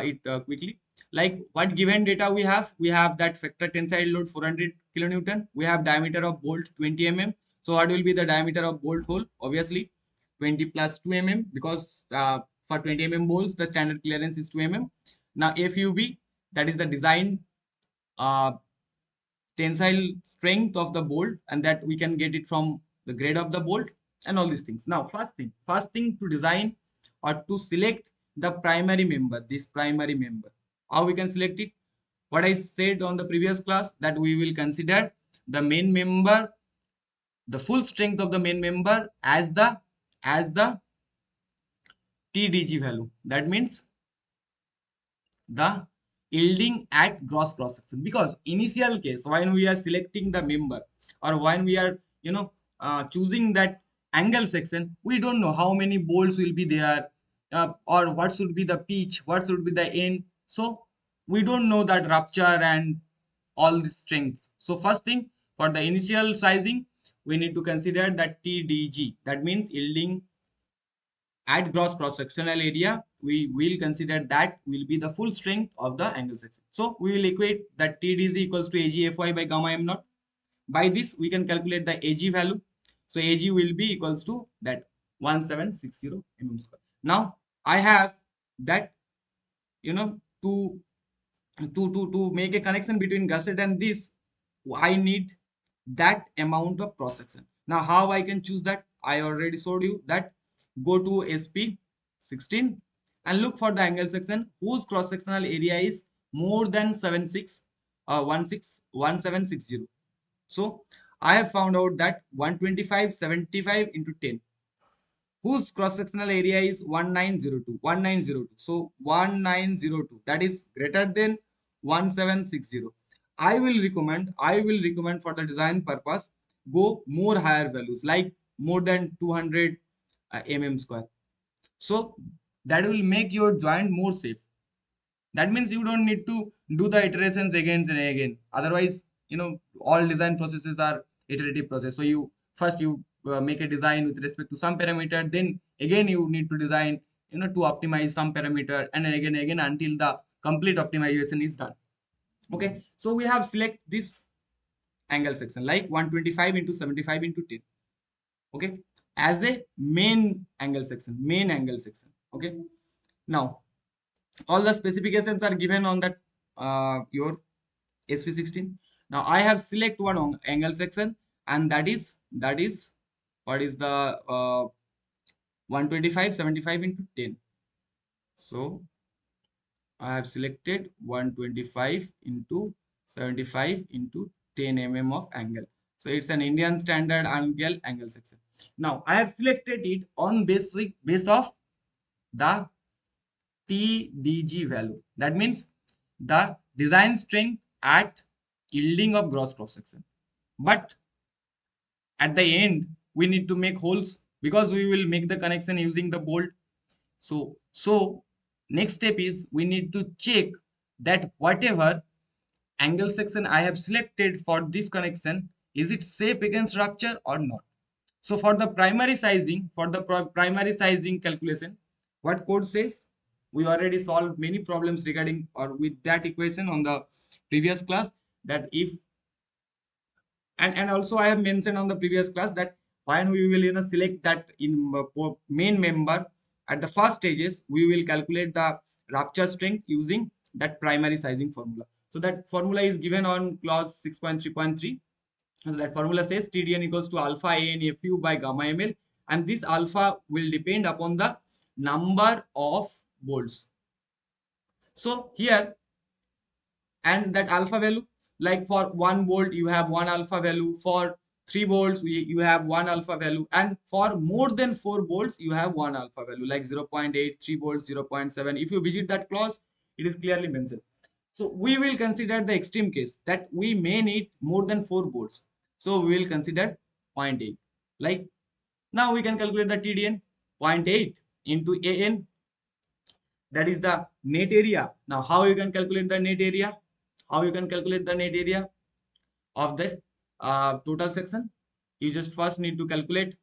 it quickly. Like what given data we have that factor tensile load 400 kilonewton. We have diameter of bolt 20 mm. So what will be the diameter of bolt hole? Obviously 20 plus 2 mm, because for 20 bolts the standard clearance is 2 Now FUB, that is the design uh, tensile strength of the bolt, and that we can get it from the grade of the bolt and all these things. Now first thing to design or to select the primary member, this primary member, how we can select it? What I said on the previous class, that we will consider the main member, the full strength of the main member as the TDG value. That means the yielding at gross cross section, because initial case when we are selecting the member, or when we are choosing that angle section, we don't know how many bolts will be there, or what should be the pitch, what should be the end. So we don't know that rupture and all the strengths. So first thing, for the initial sizing, we need to consider that TDG, that means yielding at gross cross-sectional area. We will consider that will be the full strength of the angle section. So we will equate that TDZ equals to AGFY by gamma m naught. By this, we can calculate the AG value. So AG will be equals to that 1760 mm square. Now I have that, to make a connection between gusset and this, I need that amount of cross section. Now how I can choose that? I already showed you that. Go to SP 16 and look for the angle section whose cross sectional area is more than 1760. So I have found out that 125/75 into 10, whose cross-sectional area is 1902. So 1902, that is greater than 1760. I will recommend for the design purpose, go more higher values, like more than 200 square. So that will make your joint more safe. That means you don't need to do the iterations again and again. Otherwise, all design processes are iterative process. So you first you make a design with respect to some parameter, then again you need to design, to optimize some parameter, and then again until the complete optimization is done. Okay, so we have select this angle section like 125 into 75 into 10. Okay, as a main angle section, okay. Now all the specifications are given on that your SP16. Now I have select one angle section, and that is what is the 125 75 into 10. So I have selected 125 into 75 into 10 of angle. So it's an Indian standard angle section. Now I have selected it on base of the TDG value. That means the design strength at yielding of gross cross section. But at the end, we need to make holes because we will make the connection using the bolt. So next step is we need to check that whatever angle section I have selected for this connection, is it safe against rupture or not. So for the primary sizing calculation, what code says, we already solved many problems regarding or with that equation on the previous class, that if and also I have mentioned on the previous class that when we will select that in main member at the first stages, we will calculate the rupture strength using that primary sizing formula. So that formula is given on clause 6.3.3. So that formula says TDN equals to alpha AN FU by gamma ml, and this alpha will depend upon the number of bolts. So here, and that alpha value, like for 1 bolt you have one alpha value, for 3 bolts you have one alpha value, and for more than 4 bolts you have one alpha value, like 0.8, 3 bolts 0.7. If you visit that clause, it is clearly mentioned. So we will consider the extreme case that we may need more than 4 bolts, so we will consider zero point 0.8. Like now we can calculate the TDN. 0.8 into AN, that is the net area. Now how you can calculate the net area? How you can calculate the net area of the total section? You just first need to calculate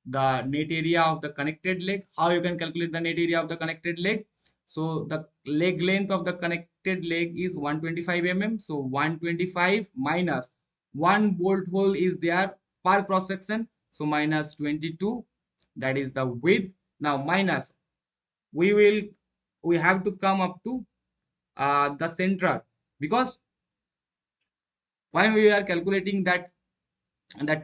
the net area of the connected leg. How you can calculate the net area of the connected leg? So the leg length of the connected leg is 125 So 125 minus 1 bolt hole is there per cross section, so minus 22, that is the width. Now minus, we will we have to come up to the center, because when we are calculating that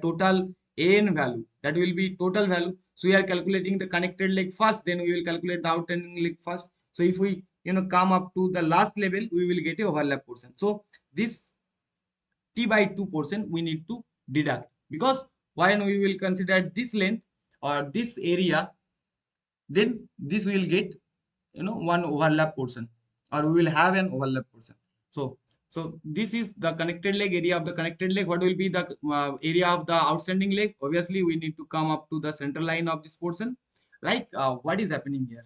total an value, that will be total value. So we are calculating the connected leg first, then we will calculate the outstanding leg first. So if we come up to the last level, we will get a overlap portion. So this t by 2 portion we need to deduct, because when we will consider this length or this area, then this will get one overlap portion, or we will have an overlap portion. So this is the connected leg, area of the connected leg. What will be the area of the outstanding leg? Obviously we need to come up to the center line of this portion. Like what is happening here,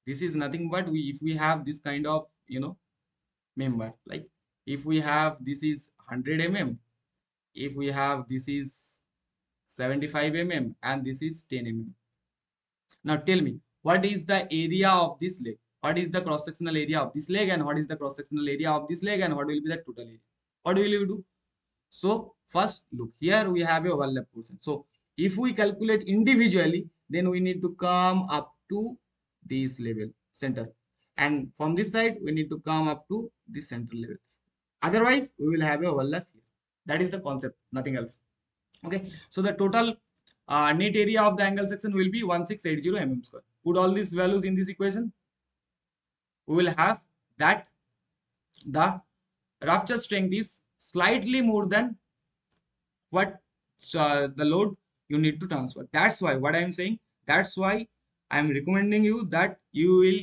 this is nothing but if we have this kind of member, like if we have this is 100 if we have this is 75 and this is 10 Now tell me, what is the area of this leg? What is the cross-sectional area of this leg, and what is the cross-sectional area of this leg, and what will be the total area? What will you do? So first look, here we have a overlap portion. So if we calculate individually, then we need to come up to this level, center. And from this side, we need to come up to this center level. Otherwise, we will have a overlap here. That is the concept, nothing else. Okay, so the total net area of the angle section will be 1680 square. Put all these values in this equation. We will have that the rupture strength is slightly more than what the load you need to transfer. That's why what I'm saying, that's why I'm recommending you that you will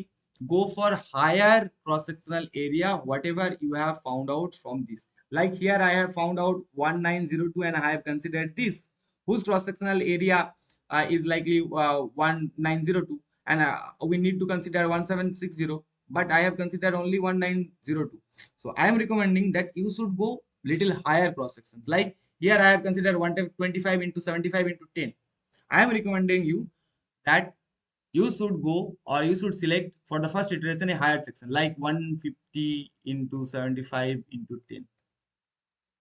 go for higher cross sectional area, whatever you have found out from this. Like here I have found out 1902 and I have considered this, whose cross sectional area is likely 1902, and we need to consider 1760, but I have considered only 1902. So I am recommending that you should go little higher cross sections. Like here I have considered 125 into 75 into 10. I am recommending you that you should go, or you should select for the first iteration a higher section like 150 into 75 into 10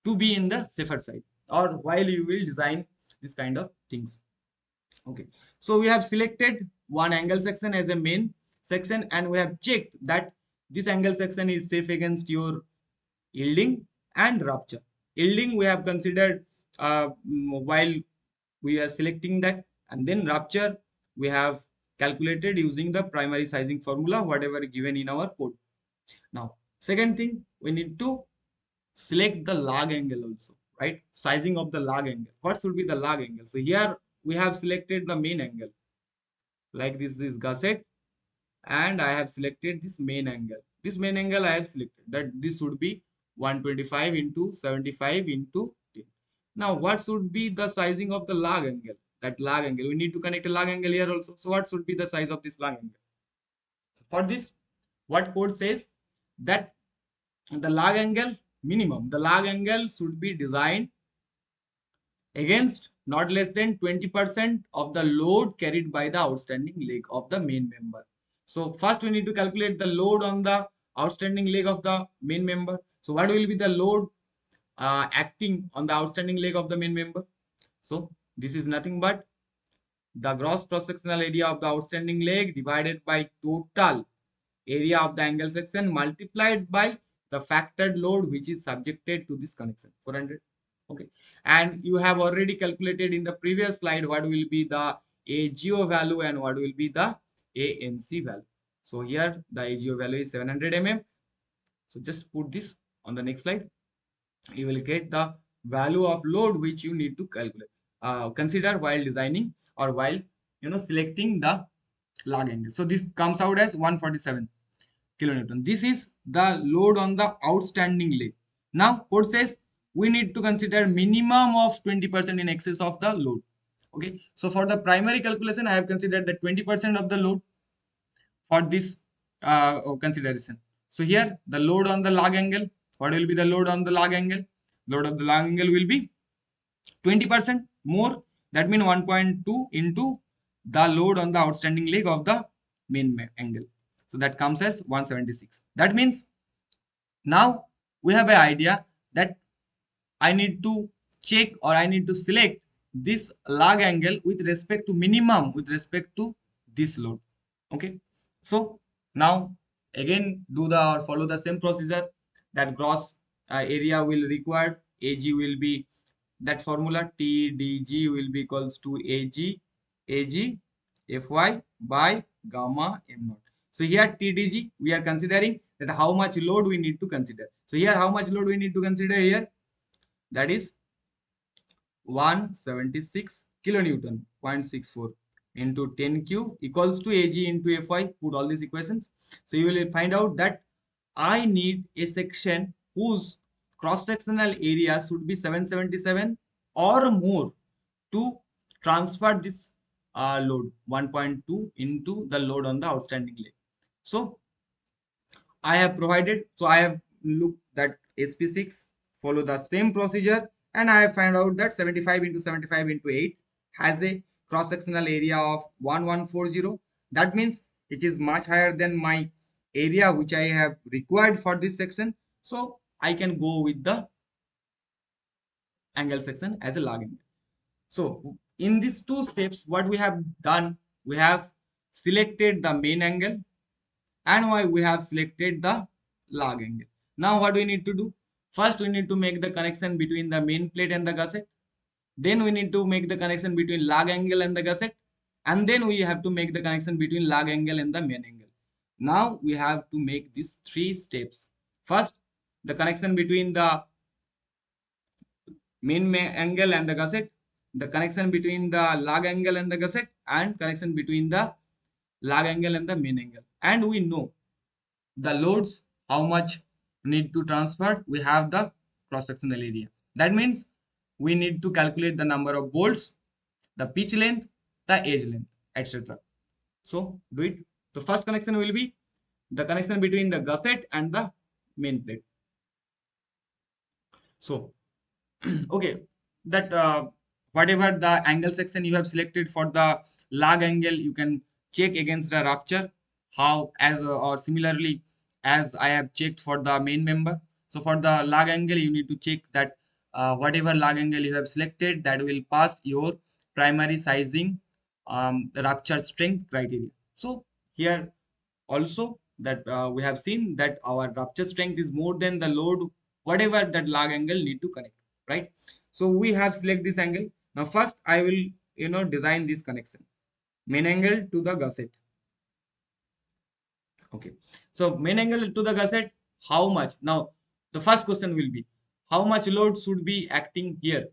to be in the safer side, or while you will design this kind of things. Okay, so we have selected one angle section as a main section, and we have checked that this angle section is safe against your yielding and rupture. Yielding we have considered while we are selecting that, and then rupture we have calculated using the primary sizing formula whatever given in our code. Now second thing, we need to select the lug angle also, right? Sizing of the lug angle. What should be the lug angle? So here we have selected the main angle, like this is gusset, and I have selected this main angle. This main angle I have selected that this should be 125 into 75 into 10. Now what should be the sizing of the lug angle? That lug angle, we need to connect a lug angle here also. So what should be the size of this lug angle? For this, what code says that the lug angle minimum, the lug angle should be designed against not less than 20% of the load carried by the outstanding leg of the main member. So first we need to calculate the load on the outstanding leg of the main member. So what will be the load acting on the outstanding leg of the main member? So this is nothing but the gross cross-sectional area of the outstanding leg divided by total area of the angle section multiplied by the factored load which is subjected to this connection, 400. Okay, and you have already calculated in the previous slide what will be the AGO value and what will be the ANC value. So here the AGO value is 700 mm. So just put this on the next slide. You will get the value of load which you need to calculate, consider while designing or while selecting the lug angle. So this comes out as 147 kilonewton. This is the load on the outstanding leg. Now code says we need to consider minimum of 20% in excess of the load. Okay, so for the primary calculation I have considered the 20% of the load for this consideration. So here the load on the lug angle, what will be the load on the lug angle? Load of the lug angle will be 20% more, that means 1.2 into the load on the outstanding leg of the main angle. So that comes as 176. That means now we have an idea that I need to check or I need to select this lug angle with respect to minimum with respect to this load. Okay. So now again do the or follow the same procedure. That gross area will require AG will be that formula TDG will be equals to AG Fy by gamma m naught. So here TDG we are considering that how much load we need to consider. So here how much load we need to consider here, that is 176 kilonewton 0.64 into 10 cube equals to Ag into Fy. Put all these equations. So you will find out that I need a section whose cross-sectional area should be 777 or more to transfer this load 1.2 into the load on the outstanding leg. So I have provided, so I have looked that SP6 follow the same procedure, and I have found out that 75 into 75 into 8 has a cross-sectional area of 1140. That means it is much higher than my area which I have required for this section. So I can go with the angle section as a log angle. So in these two steps, what we have done, we have selected the main angle and why we have selected the log angle. Now what we need to do? First we need to make the connection between the main plate and the gusset. Then we need to make the connection between log angle and the gusset. And then we have to make the connection between log angle and the main angle. Now we have to make these three steps. First, the connection between the main angle and the gusset, the connection between the log angle and the gusset, and connection between the log angle and the main angle. And we know the loads how much need to transfer, we have the cross sectional area. That means we need to calculate the number of bolts, the pitch length, the edge length, etc. So do it. The first connection will be the connection between the gusset and the main plate. So okay, that whatever the angle section you have selected for the log angle, you can check against the rupture how as or similarly as I have checked for the main member. So for the log angle you need to check that whatever log angle you have selected, that will pass your primary sizing the rupture strength criteria. So here also that we have seen that our rupture strength is more than the load whatever that lug angle need to connect, right? So we have select this angle. Now first I will design this connection, main angle to the gusset. Okay, so main angle to the gusset, how much? Now the first question will be how much load should be acting here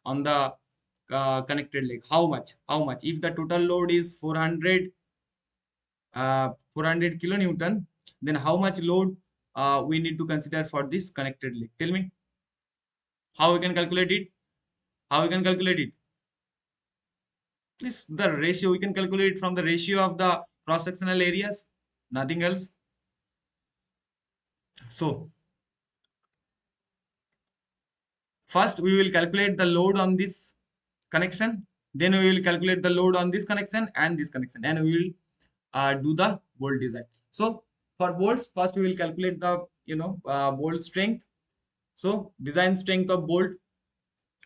on the connected leg? How much if the total load is 400 kilonewton, then how much load we need to consider for this connected leg? Tell me how we can calculate it. How we can calculate it? Please, the ratio we can calculate from the ratio of the cross sectional areas, nothing else. So first we will calculate the load on this connection, then we will calculate the load on this connection and this connection, and we will do the bolt design. So for bolts, first we will calculate the bolt strength. So design strength of bolt.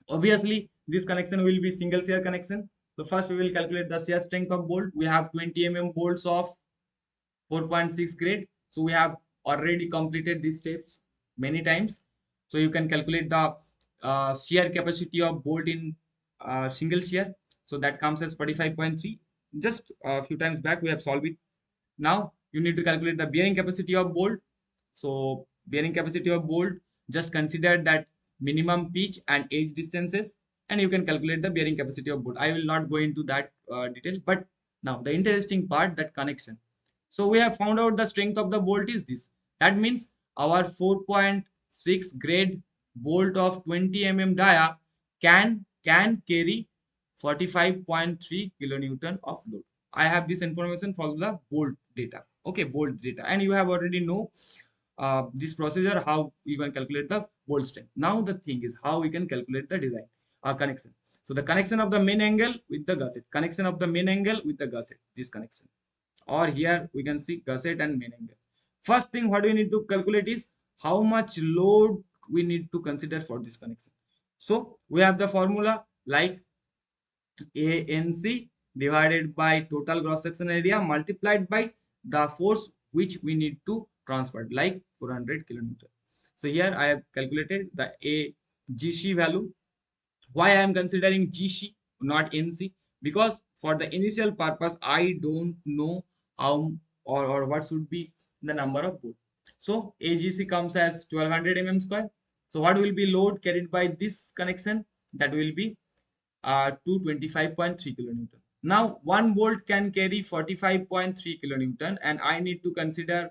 Obviously, this connection will be single shear connection. So first we will calculate the shear strength of bolt. We have 20 bolts of 4.6 grade. So we have already completed these steps many times. So you can calculate the shear capacity of bolt in single shear. So that comes as 45.3. Just a few times back we have solved it. Now you need to calculate the bearing capacity of bolt. So bearing capacity of bolt, just consider that minimum pitch and edge distances, and you can calculate the bearing capacity of bolt. I will not go into that detail, but now the interesting part, that connection. So we have found out the strength of the bolt is this. That means our 4.6 grade bolt of 20 dia can carry 45.3 kilonewton of load. I have this information for the bolt data. Okay, bolt data, and you have already know this procedure how we can calculate the bolt strength. Now the thing is how we can calculate the design connection. So the connection of the main angle with the gusset, connection of the main angle with the gusset, this connection, or here we can see gusset and main angle. First thing what we need to calculate is how much load we need to consider for this connection. So we have the formula like ANC divided by total cross section area multiplied by the force which we need to transfer, like 400 kilonewton. So here I have calculated the GC value. Why I am considering GC not NC? Because for the initial purpose I don't know how or what should be the number of bolt. So AGC comes as 1200 square. So what will be load carried by this connection? That will be 225.3 kilonewton. Now one bolt can carry 45.3 kilonewton, and I need to consider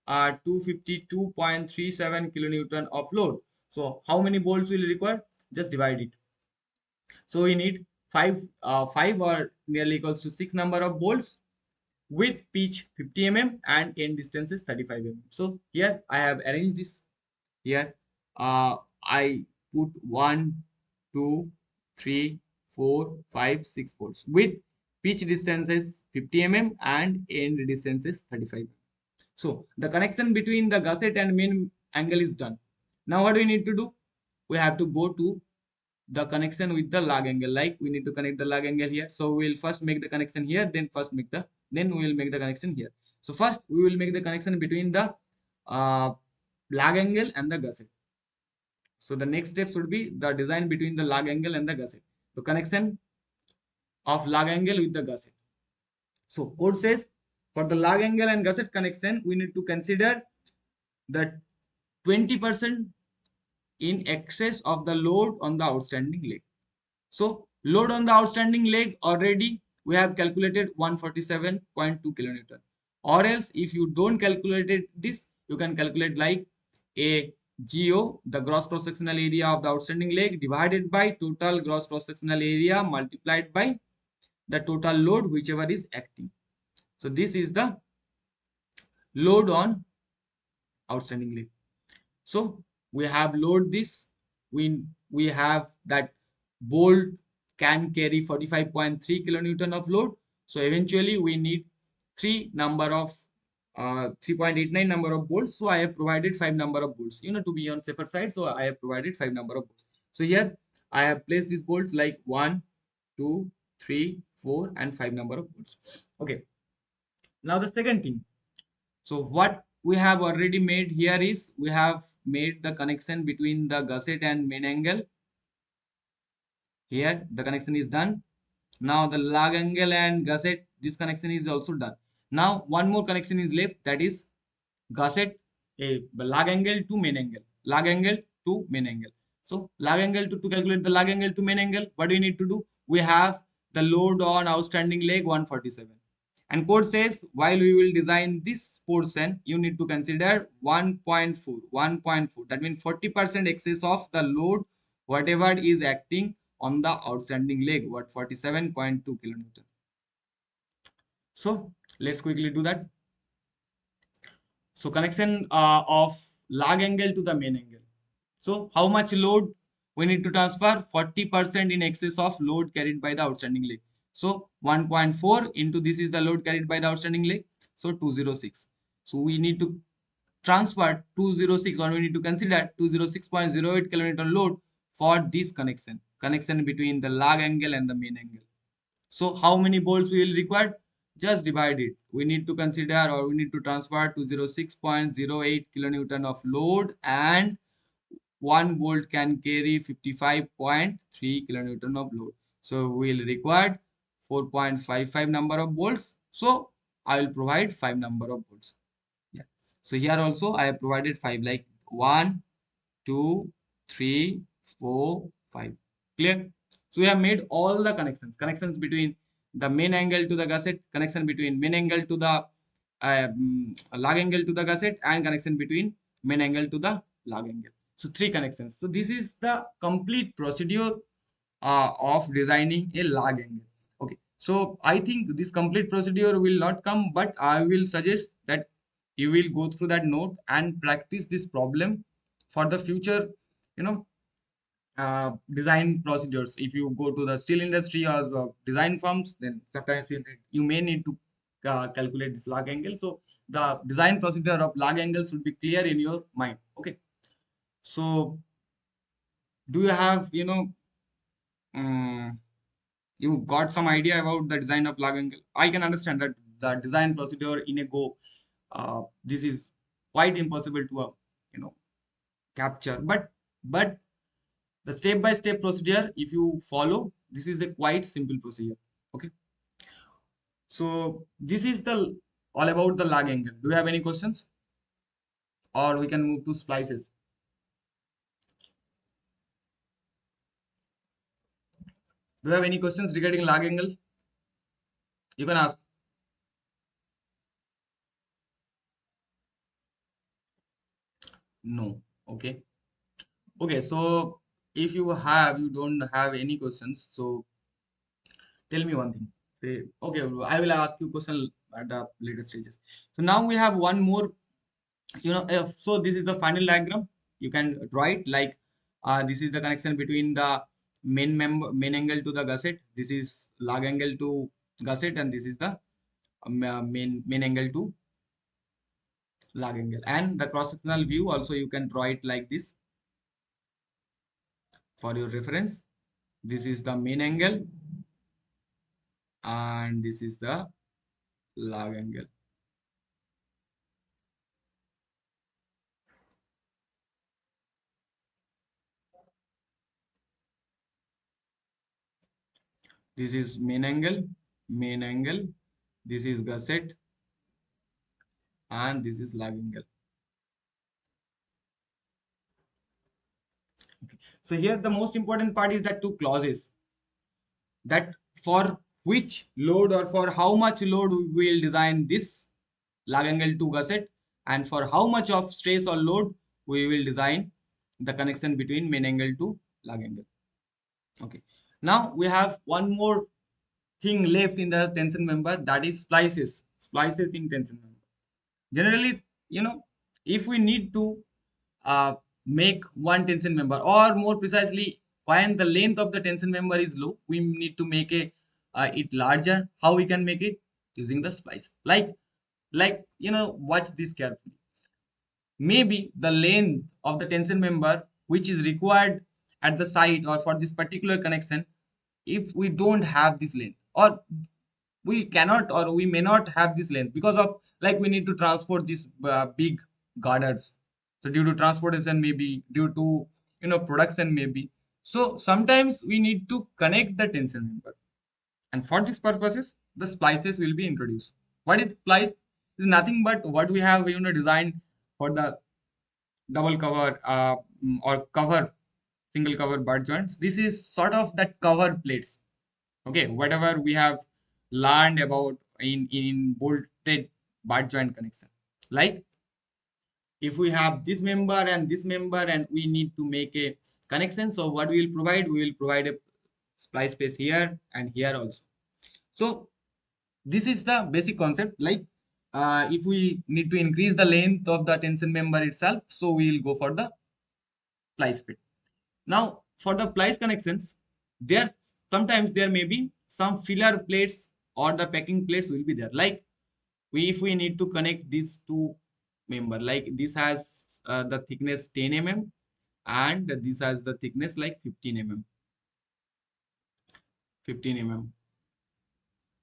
252.37 kilonewton of load. So how many bolts will require? Just divide it. So we need five or nearly equals to 6 number of bolts with pitch 50 and end distance is 35 So here I have arranged this. Here I put 1, 2, 3, 4, 5, 6 bolts with pitch distances 50 and end distances 35 So the connection between the gusset and main angle is done. Now what do we need to do? We have to go to the connection with the lug angle. Like we need to connect the lug angle here. So we will first make the connection here, then we will make the connection here. So first we will make the connection between the uh, lug angle and the gusset. So the next step should be the design between the lug angle and the gusset. So connection of lug angle with the gusset. So code says for the lug angle and gusset connection, we need to consider the 20% in excess of the load on the outstanding leg. So load on the outstanding leg already we have calculated 147.2 kilonewton. Or else if you don't calculate it, this you can calculate like a GO, the gross cross sectional area of the outstanding leg, divided by total gross cross sectional area multiplied by the total load whichever is acting. So this is the load on outstanding leg. So we have load this. We have that bolt can carry 45.3 kilonewton of load. So eventually we need 3.89 number of bolts. So I have provided 5 number of bolts, to be on safer side. So I have provided 5 number of bolts. So here I have placed these bolts like 1, 2, 3, 4 and 5 number of bolts. Okay, now the second thing. So what we have already made here is we have made the connection between the gusset and main angle. Here the connection is done. Now the lug angle and gusset, this connection is also done. Now one more connection is left, that is gusset, a lug angle to main angle, lug angle to main angle. So lug angle to calculate the lug angle to main angle, what do we need to do? We have the load on outstanding leg 147. And code says while we will design this portion, you need to consider 1.4, 1.4. That means 40% excess of the load, whatever is acting on the outstanding leg, what 47.2 kilonewton. So let's quickly do that. So connection of lug angle to the main angle. So how much load we need to transfer? 40% in excess of load carried by the outstanding leg. So 1.4 into this is the load carried by the outstanding leg. So 206. So we need to transfer 206, or we need to consider 206.08 kilonewton load for this connection between the lug angle and the main angle. So how many bolts we will require? Just divide it. We need to consider, or we need to transfer 206.08 kilonewton of load, and 1 bolt can carry 55.3 kilonewton of load. So we will require 4.55 number of bolts. So I will provide 5 number of bolts. Yeah. So here also I have provided 5, like 1, 2, 3, 4, 5. Clear? So we have made all the connections between the main angle to the gusset, connection between main angle to the lug angle to the gusset, and connection between main angle to the lug angle. So 3 connections. So this is the complete procedure of designing a lug angle. Okay. So I think this complete procedure will not come, but I will suggest that you will go through that note and practice this problem for the future, you know, design procedures. If you go to the steel industry or design firms, then sometimes you may need to calculate this log angle. So the design procedure of log angle should be clear in your mind. Okay. So do you have, um, you got some idea about the design of log angle? I can understand that the design procedure in a go, this is quite impossible to, capture, but the step by step procedure, if you follow, this is a quite simple procedure. Okay, so this is the all about the lag angle. Do you have any questions, or we can move to splices? Do you have any questions regarding lag angle? You can ask. No. Okay. Okay, so if you don't have any questions, so tell me one thing. Say, okay, I will ask you question at the later stages. So now we have one more, so this is the final diagram. You can draw it like, this is the connection between the main angle to the gusset. This is lug angle to gusset, and this is the main angle to lug angle. And the cross sectional view also you can draw it like this for your reference. This is the main angle, and this is the lug angle. This is main angle. This is gusset, and this is lug angle. So here the most important part is that two clauses, that for which load or for how much load we will design this lug angle to gusset, and for how much of stress or load we will design the connection between main angle to lug angle. Okay. Now we have one more thing left in the tension member, that is splices. Splices in tension member. Generally, if we need to make one tension member, or more precisely, when the length of the tension member is low, we need to make it larger. How we can make it? Using the splice. Like watch this carefully. Maybe the length of the tension member which is required at the site or for this particular connection, if we don't have this length, or we cannot or we may not have this length because of like we need to transport these big girders. So due to transportation, maybe due to production, maybe. So sometimes we need to connect the tension member, and for this purposes the splices will be introduced. What is splice? Is nothing but what we have designed for the double cover or cover single cover butt joints. This is sort of that cover plates. Okay, whatever we have learned about in bolted butt joint connection. Like if we have this member and this member and we need to make a connection, so what we will provide? We will provide a splice space here and here also. So this is the basic concept. Like if we need to increase the length of the tension member itself, so we will go for the splice space. Now, for the plies connections, sometimes there may be some filler plates or the packing plates will be there. Like if we need to connect these two member, like this has the thickness 10 mm and this has the thickness like 15 mm,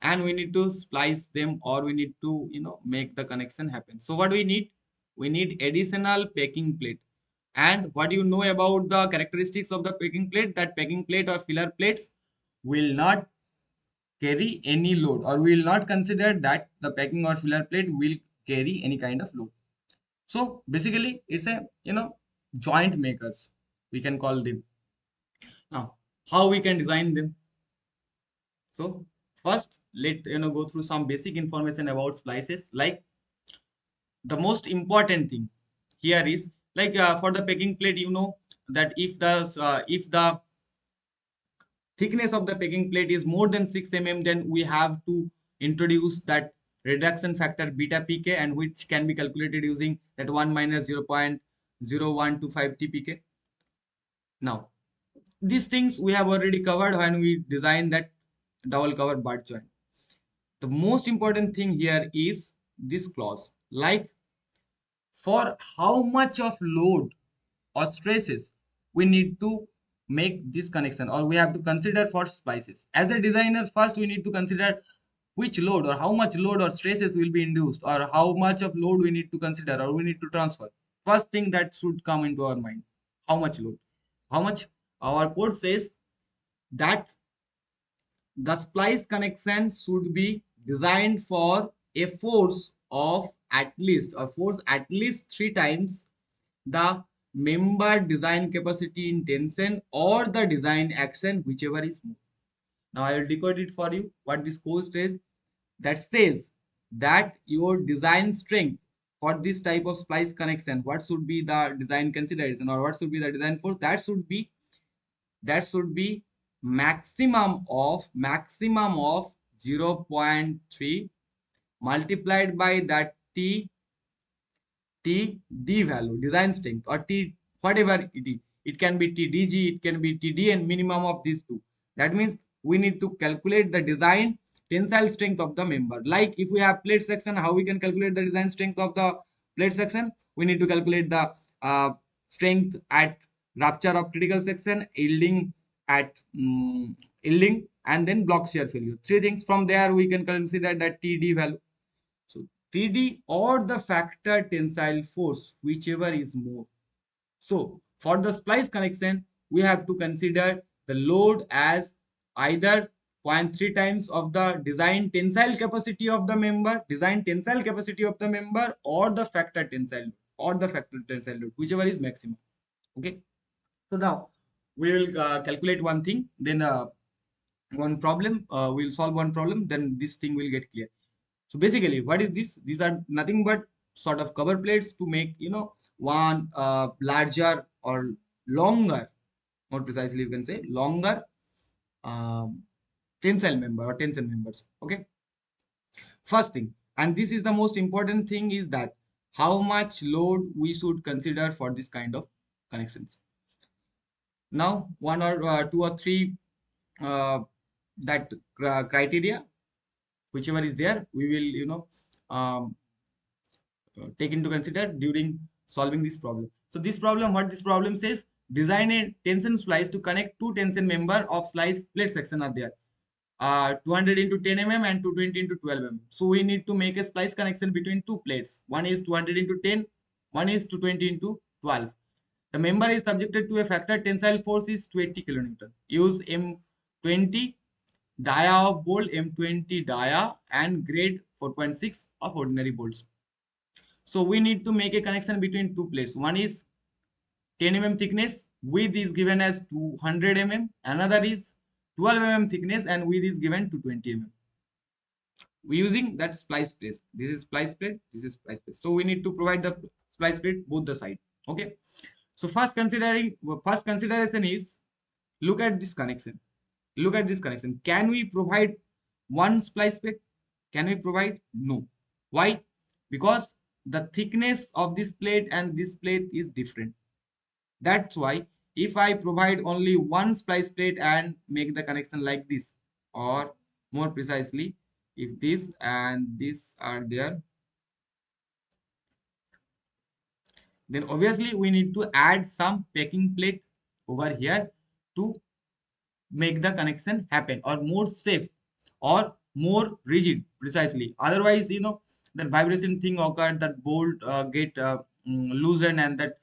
and we need to splice them or we need to make the connection happen. So what we need? We need additional packing plate. And what you know about the characteristics of the packing plate, that packing plate or filler plates will not carry any load, or we will not consider that the packing or filler plate will carry any kind of load. So basically it's a joint makers, we can call them. Now how we can design them? So first let go through some basic information about splices. Like the most important thing here is like for the packing plate, that if the thickness of the packing plate is more than 6 mm, then we have to introduce that reduction factor beta pk, and which can be calculated using that 1 minus 0.0125 tpk. Now these things we have already covered when we designed that double cover butt joint. The most important thing here is this clause, like for how much of load or stresses we need to make this connection, or we have to consider for splices. As a designer, first we need to consider which load or how much load or stresses will be induced, or how much of load we need to consider or we need to transfer. First thing that should come into our mind, how much load, how much. Our code says that the splice connection should be designed for a force of at least three times the member design capacity in tension or the design action, whichever is more. Now I will decode it for you. What this code says, that says that your design strength for this type of splice connection, what should be the design consideration or what should be the design force? That should be maximum of 0.3 multiplied by that T D value, design strength, or T whatever it is. It can be TDG, it can be TD, and minimum of these two. That means we need to calculate the design tensile strength of the member. Like if we have plate section, how we can calculate the design strength of the plate section? We need to calculate the strength at rupture of critical section, yielding, and then block shear failure. Three things. From there we can consider that TD value. So TD or the factor tensile force, whichever is more. So for the splice connection, we have to consider the load as either 0.3 times of the design tensile capacity of the member, or the factor tensile load, whichever is maximum. Okay. So now we will calculate one thing, then one problem. We'll solve one problem, then this thing will get clear. So basically, what is this? These are nothing but sort of cover plates to make, one larger or longer, more precisely, you can say longer um, tensile member or tension members. Okay. First thing, and this is the most important thing, is that how much load we should consider for this kind of connections. Now, one or two or three uh, that criteria, whichever is there, we will, um, take into consider during solving this problem. So this problem, what this problem says, design a tension splice to connect two tension member of slice plate section are there. 200 into 10 mm and 220 into 12 mm. So we need to make a splice connection between two plates. One is 200 into 10, one is 220 into 12. The member is subjected to a factor tensile force is 280 kilonewton. Use M20 dia of bolt, M20 dia and grade 4.6 of ordinary bolts. So we need to make a connection between two plates. One is 10 mm thickness, width is given as 200 mm. Another is 12 mm thickness and width is given to 20 mm. We're using that splice plate. This is splice plate, this is splice plate. So we need to provide the splice plate both the side. Okay. So first consideration is look at this connection. Look at this connection. Can we provide one splice plate? Can we provide? No. Why? Because the thickness of this plate and this plate is different. That's why if I provide only one splice plate and make the connection like this, or more precisely, if this and this are there, then obviously we need to add some packing plate over here to make the connection happen, or more safe or more rigid precisely. Otherwise, that vibration thing occur, that bolt get loosened, and that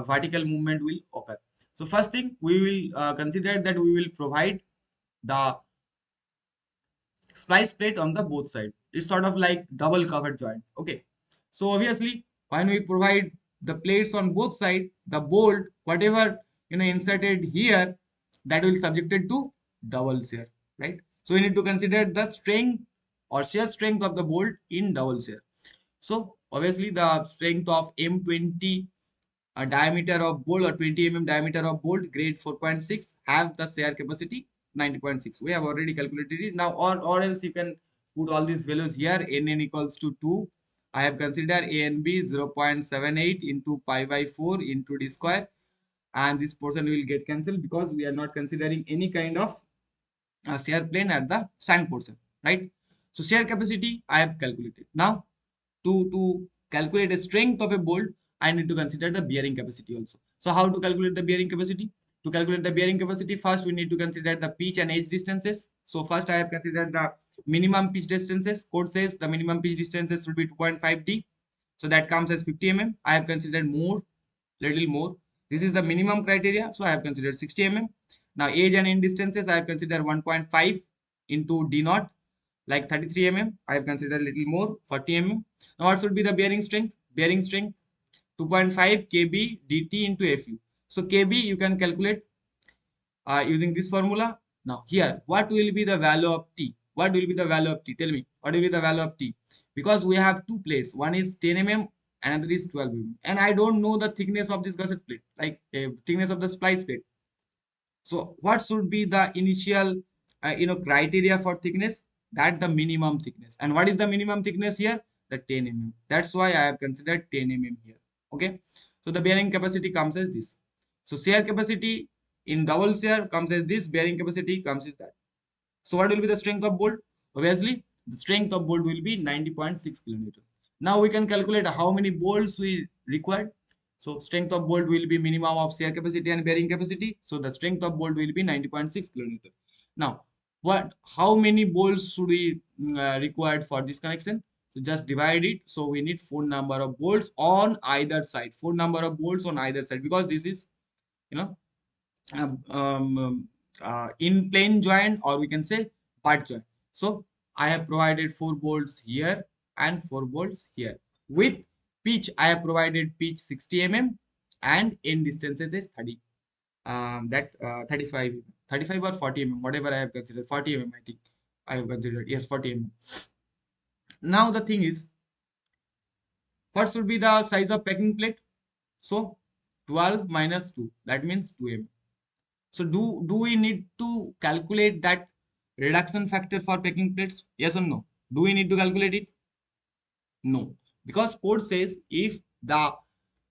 vertical movement will occur. So first thing we will consider that we will provide the splice plate on the both side. It's sort of like double covered joint. Okay. So obviously, when we provide the plates on both side, the bolt, whatever inserted here, that will subjected to double shear, right? So we need to consider the strength or shear strength of the bolt in double shear. So obviously the strength of M20 diameter of bolt, or 20 diameter of bolt, grade 4.6, have the shear capacity 90.6. We have already calculated it now, or else you can put all these values here. Nn equals to 2. I have considered A and B 0.78 into pi by 4 into d square, and this portion will get cancelled because we are not considering any kind of shear plane at the shank portion, right? So shear capacity I have calculated. Now to calculate the strength of a bolt, I need to consider the bearing capacity also. So how to calculate the bearing capacity? To calculate the bearing capacity, first we need to consider the pitch and edge distances. So first I have considered the minimum pitch distances. Code says the minimum pitch distances should be 2.5 d. So that comes as 50 mm. I have considered more, little more. This is the minimum criteria. So I have considered 60 mm. Now edge and end distances, I have considered 1.5 into d naught, like 33 mm. I have considered a little more, 40 mm. Now what should be the bearing strength? Bearing strength 2.5 kb dt into fu. So kb you can calculate using this formula. Now here, what will be the value of T? What will be the value of T? Tell me, what will be the value of T? Because we have two plates. One is 10 mm, another is 12 mm. And I don't know the thickness of this gusset plate, like thickness of the splice plate. So what should be the initial criteria for thickness? That the minimum thickness. And what is the minimum thickness here? The 10 mm. That's why I have considered 10 mm here. Okay. So the bearing capacity comes as this. So shear capacity in double shear comes as this. Bearing capacity comes as that. So what will be the strength of bolt? Obviously, the strength of bolt will be 90.6 kilonewton. Now we can calculate how many bolts we require. So strength of bolt will be minimum of shear capacity and bearing capacity. So the strength of bolt will be 90.6 kilonewton. Now, how many bolts should we required for this connection? So just divide it. So we need 4 number of bolts on either side. 4 number of bolts on either side, because this is you know in plane joint, or we can say butt joint. So I have provided 4 bolts here and 4 bolts here. With pitch, I have provided pitch 60 mm and end distances is 30. 35 or 40 mm, whatever I have considered. 40 mm, I think I have considered. Yes, 40 mm. Now the thing is, what should be the size of packing plate? So 12 minus 2, that means 2 mm. So do we need to calculate that reduction factor for packing plates? Yes or no? Do we need to calculate it? No, because code says if the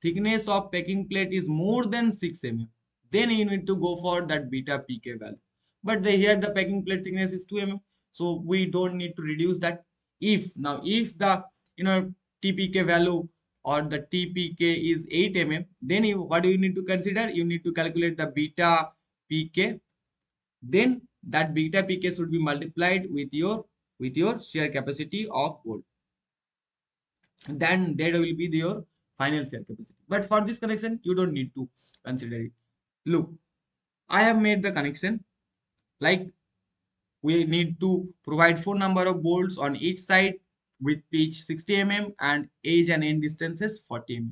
thickness of packing plate is more than 6 mm, then you need to go for that beta pk value. But here the packing plate thickness is 2 mm, so we don't need to reduce that. If the tpk value or the tpk is 8 mm, then what do you need to consider? You need to calculate the beta pk, then that beta pk should be multiplied with your shear capacity of bolt. Then that will be your final shear capacity. But for this connection, you don't need to consider it. Look, I have made the connection. Like, we need to provide 4 number of bolts on each side with pitch 60 mm and edge and end distances 40 mm.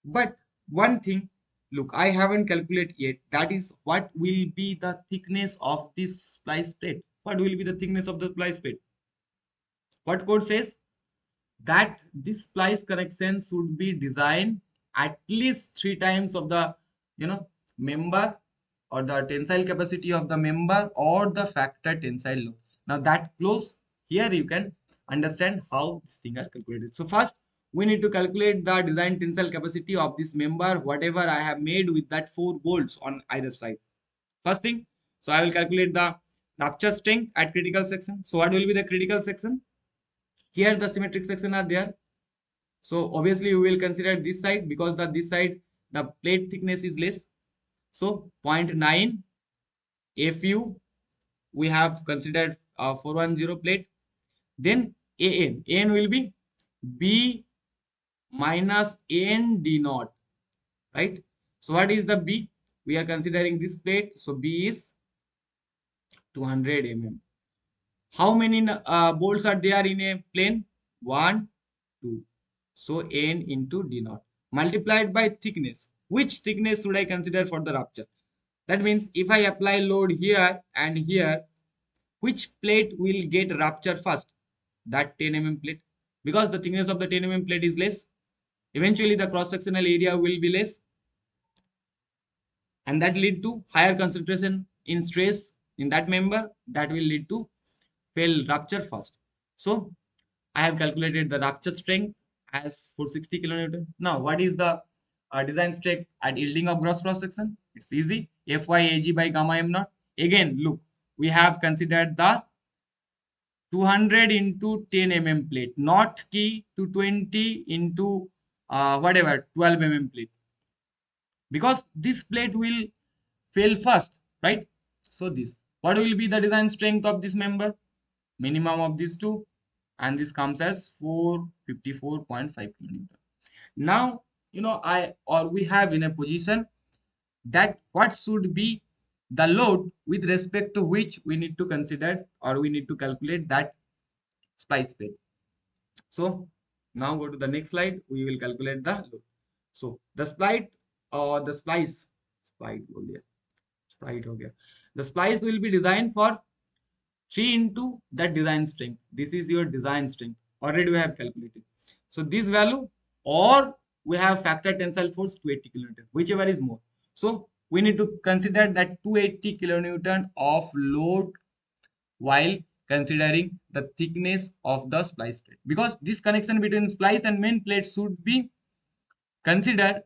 But one thing, look, I haven't calculated yet. That is, what will be the thickness of this splice plate? What will be the thickness of the splice plate? What code says? That this splice connection should be designed at least 3 times of the, member, or the tensile capacity of the member, or the factor tensile load. Now that close, here you can understand how this thing is calculated. So first we need to calculate the design tensile capacity of this member, whatever I have made with that 4 bolts on either side. First thing, so I will calculate the rupture strength at critical section. So what will be the critical section? Here the symmetric section are there. So obviously we will consider this side, because this side the plate thickness is less. So zero point 0.9 fu we have considered 410 plate. Then an will be b minus n d naught, right? So what is the b? We are considering this plate, so b is 200 mm. How many bolts are there in a plane? 1, 2. So n into d naught multiplied by thickness. Which thickness should I consider for the rupture? That means if I apply load here and here, which plate will get rupture first? That 10 mm plate. Because the thickness of the 10 mm plate is less, eventually the cross sectional area will be less, and that lead to higher concentration in stress in that member, that will lead to fail rupture first. So I have calculated the rupture strength as 460 kilonewton. Now, what is the design strength at yielding of gross cross section? It's easy. Fyag by gamma m naught. Again, look, we have considered the 200 into 10 mm plate, not key to 20 into whatever 12 mm plate, because this plate will fail first, right? So this, what will be the design strength of this member? Minimum of these two, and this comes as 454.5 kilonewton. Now, we have in a position that what should be the load with respect to which we need to consider, or we need to calculate that splice plate. So now go to the next slide, we will calculate the load. So the splice, or the splice हो गया, splice हो गया. The splice will be designed for 3 into that design strength. This is your design strength. Already we have calculated. So this value, or we have factor tensile force 280 kilonewton, whichever is more. So we need to consider that 280 kilonewton of load while considering the thickness of the splice plate, because this connection between splice and main plate should be considered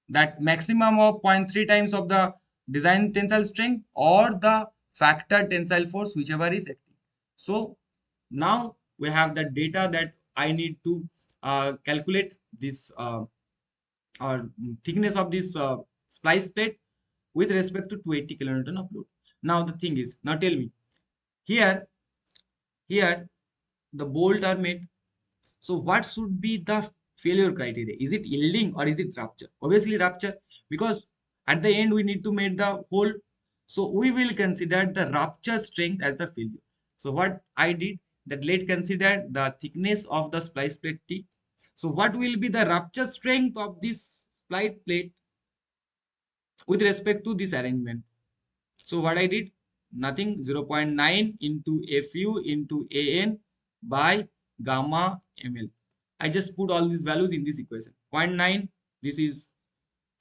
that maximum of 0.3 times of the design tensile strength, or the factor tensile force, whichever is acting. So now we have the data that I need to calculate this or thickness of this splice plate with respect to 280 kilonewton of load. Now the thing is, now tell me, here here the bolt are made. So what should be the failure criteria? Is it yielding or is it rupture? Obviously rupture, because at the end we need to make the hole. So we will consider the rupture strength as the failure. So what I did, that let consider the thickness of the splice plate T. So what will be the rupture strength of this splice plate with respect to this arrangement? So what I did, nothing, 0.9 into Fu into An by gamma ml. I just put all these values in this equation. 0.9, this is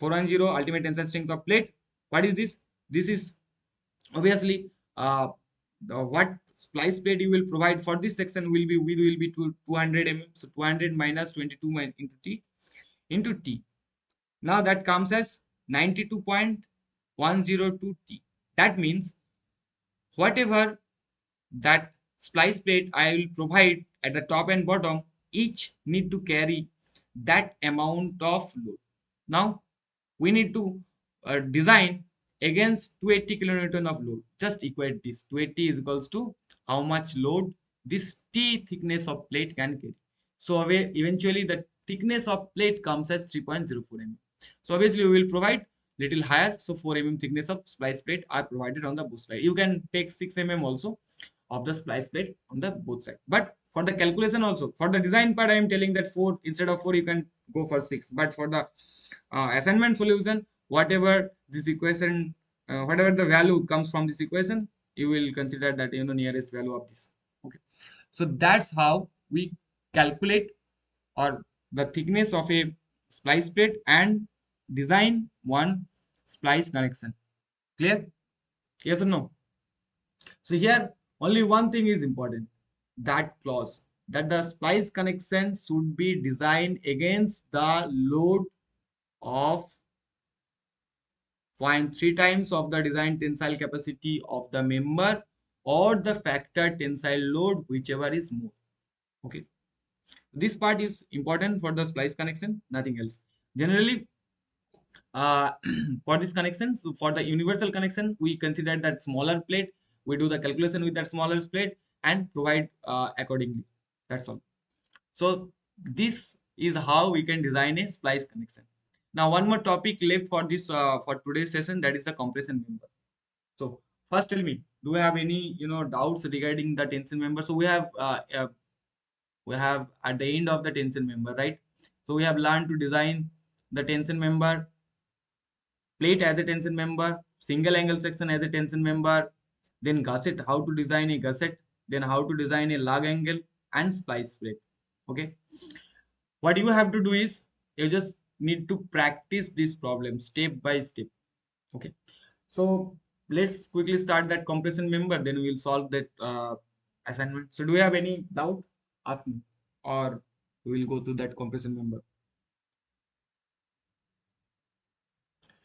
410 ultimate tensile strength of plate. What is this? This is obviously what splice plate you will provide for this section will be, width will be 200 mm. So 200 minus 22 into T. Now that comes as 92.102 T. That means whatever that splice plate I will provide at the top and bottom, each need to carry that amount of load. Now we need to design against 280 kilonewton of load. Just equate this. 280 is equals to how much load this T thickness of plate can carry. So eventually the thickness of plate comes as 3.04 mm. So obviously we will provide little higher. So 4 mm thickness of splice plate are provided on the both side. You can take 6 mm also of the splice plate on the both side. But for the calculation also, for the design part, I am telling that 4 instead of 4 you can go for 6. But for the assignment solution, whatever this equation, whatever the value comes from this equation, you will consider that nearest value of this. Okay, so that's how we calculate or the thickness of a splice plate and design one splice connection. Clear? Yes or no? So here only one thing is important, that clause, that the splice connection should be designed against the load of 0.3 times of the design tensile capacity of the member or the factor tensile load, whichever is more. Okay, this part is important for the splice connection, nothing else. Generally, uh, for this connection, so for the universal connection, we consider that smaller plate, we do the calculation with that smaller plate and provide accordingly. That's all. So this is how we can design a splice connection. Now one more topic left for this for today's session, that is the compression member. So first tell me, do you have any doubts regarding the tension member? So we have at the end of the tension member, right? So we have learned to design the tension member, plate as a tension member, single angle section as a tension member, then gusset, how to design a gusset, then how to design a lug angle and splice plate. Okay, what you have to do is you just need to practice this problem step by step. Okay, so let's quickly start that compression member, then we will solve that assignment. So do you have any doubt? Ask me, or we will go to that compression member.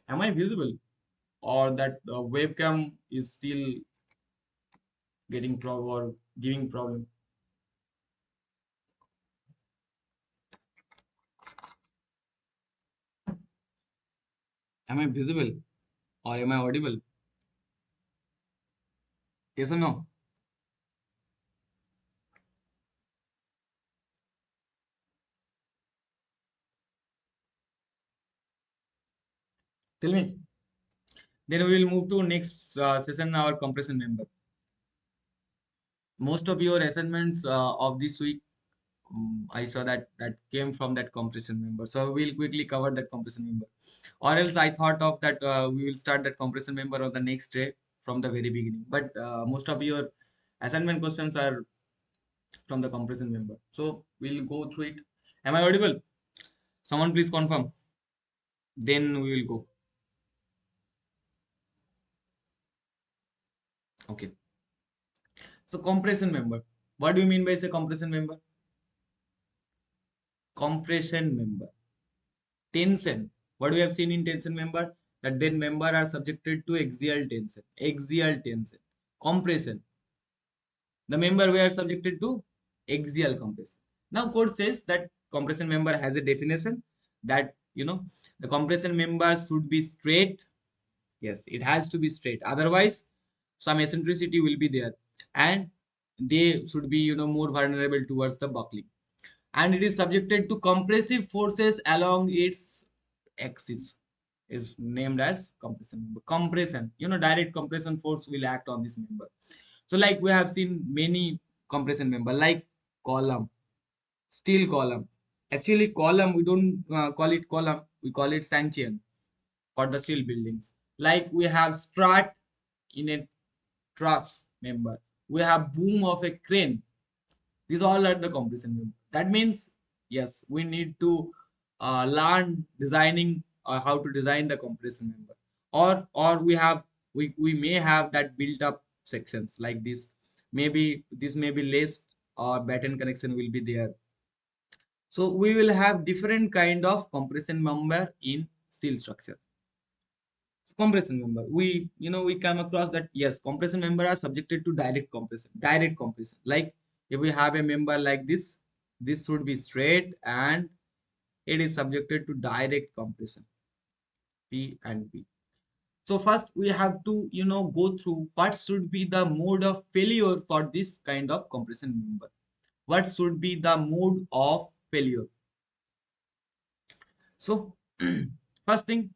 Am I visible, or that webcam is still getting problem or giving problem? Am I visible or am I audible? Yes or no? Tell me. Then we will move to next session, our compression member. Most of your assignments of this week, I saw that came from that compression member. So we'll quickly cover that compression member. Or else I thought of that we will start that compression member on the next day from the very beginning. But most of your assignment questions are from the compression member. So we'll go through it. Am I audible? Someone please confirm. Then we will go. Okay. So compression member. What do you mean by say compression member? Compression member. Tension. What we have seen in tension member, that then member are subjected to axial tension. Axial tension. Compression. The member we are subjected to axial compression. Now code says that compression member has a definition that the compression member should be straight. Yes, it has to be straight. Otherwise, some eccentricity will be there, and they should be more vulnerable towards the buckling. And it is subjected to compressive forces along its axis. Is named as compression member. Compression, direct compression force will act on this member. So, like we have seen many compression member, like column, steel column. Actually, column we don't call it column, we call it sanctum for the steel buildings. Like we have strut in a truss member. We have boom of a crane. These all are the compression member. That means yes, we need to learn designing or how to design the compression member. Or we may have that built up sections like this. Maybe this may be less or batten connection will be there. So we will have different kind of compression member in steel structure. Compression member, we come across that yes, compression member are subjected to direct compression. Like if we have a member like this should be straight and it is subjected to direct compression, P and P. So first we have to go through what should be the mode of failure for this kind of compression member. What should be the mode of failure? So first thing,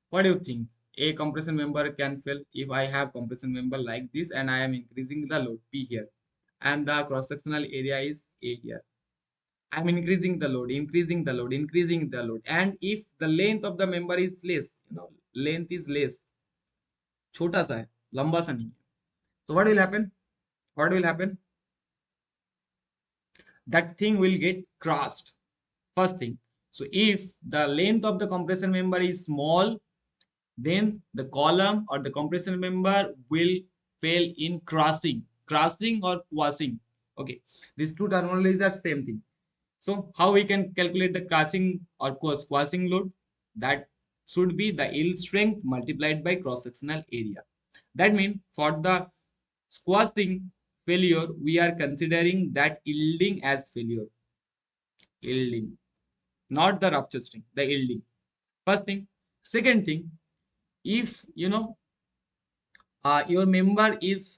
what do you think? A compression member can fail if I have compression member like this and I am increasing the load P here and the cross sectional area is A here. I'm increasing the load, increasing the load, increasing the load. And if the length of the member is less, length is less, छोटा सा है, लंबा सा नहीं है. So what will happen? What will happen? That thing will get crushed. First thing. So if the length of the compression member is small, then the column or the compression member will fail in crushing or quashing. Okay, these two terminologies are same thing. So how we can calculate the crushing or quashing load? That should be the yield strength multiplied by cross sectional area. That means for the squashing failure, we are considering that yielding as failure. Yielding, not the rupture string, the yielding. First thing. Second thing, if your member is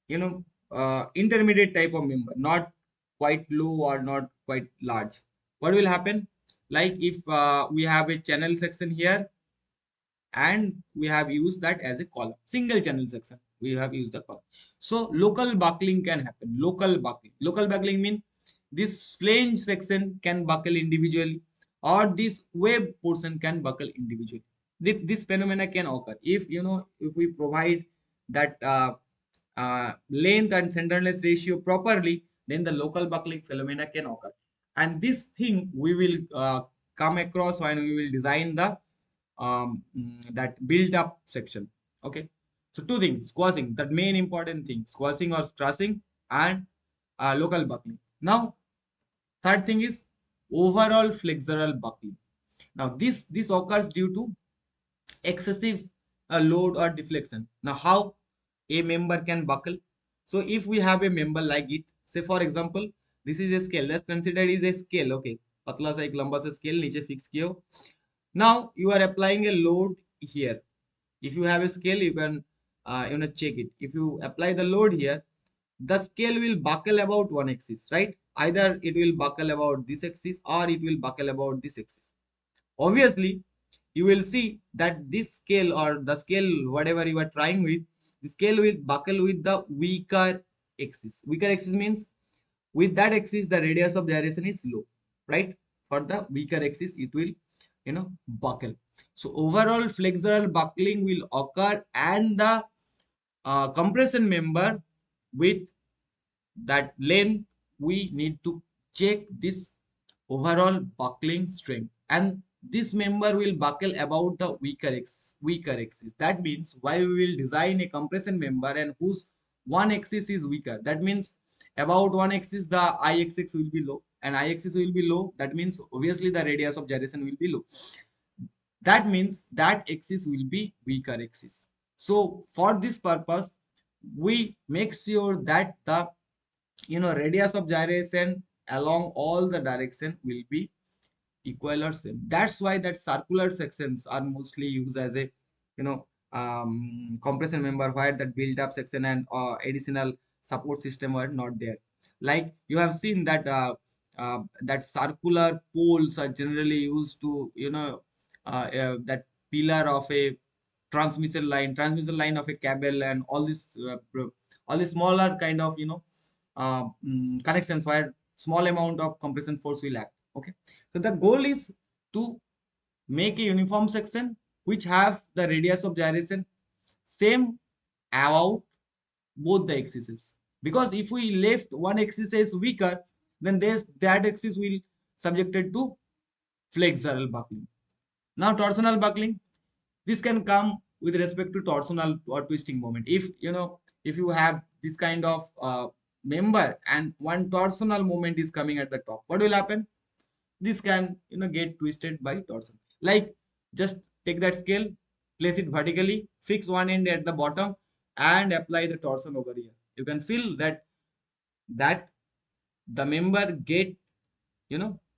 intermediate type of member, not quite low or not quite large, what will happen? Like if we have a channel section here and we have used that as a column, single channel section, we have used the column. So local buckling can happen. Local buckling means this flange section can buckle individually or this web portion can buckle individually. This phenomena can occur if if we provide that length and centerness ratio properly, then the local buckling phenomena can occur. And this thing we will come across when we will design the that build up section. Okay, so two things: squashing, that main important thing, squashing or stressing, and local buckling. Now third thing is overall flexural buckling. Now this occurs due to excessive load or deflection. Now how a member can buckle? So if we have a member like it, say for example this is a scale, let's consider it is a scale. Okay, पतला सा एक लंबा सा scale नीचे fix किए हो. Now you are applying a load here. If you have a scale, you can check it. If you apply the load here, the scale will buckle about one axis, right? Either it will buckle about this axis or it will buckle about this axis. Obviously you will see that this scale or the scale whatever you are trying with, the scale will buckle with the weaker axis. Weaker axis means with that axis the radius of gyration is low, right? For the weaker axis it will buckle. So overall flexural buckling will occur and the compression member with that length, we need to check this overall buckling strength, and this member will buckle about the weaker axis. That means why we will design a compression member and whose one axis is weaker, that means about one axis the I axis will be low, and I axis will be low, that means obviously the radius of gyration will be low. That means that axis will be weaker axis. So for this purpose we make sure that the radius of gyration along all the direction will be equal or same. That's why that circular sections are mostly used as a compression member, where that build up section and additional support system were not there. Like you have seen that that circular poles are generally used to that pillar of a transmission line of a cable and all these smaller kind of connections where small amount of compression force will act. Okay, so the goal is to make a uniform section which have the radius of gyration same about both the axes. Because if we left one axis is weaker, then that axis will subjected to flexural buckling. Now torsional buckling, this can come with respect to torsional or twisting moment. If you have this kind of member and one torsional moment is coming at the top, what will happen? This can get twisted by torsion. Like just take that scale, place it vertically, fix one end at the bottom and apply the torsion over here. You can feel that the member get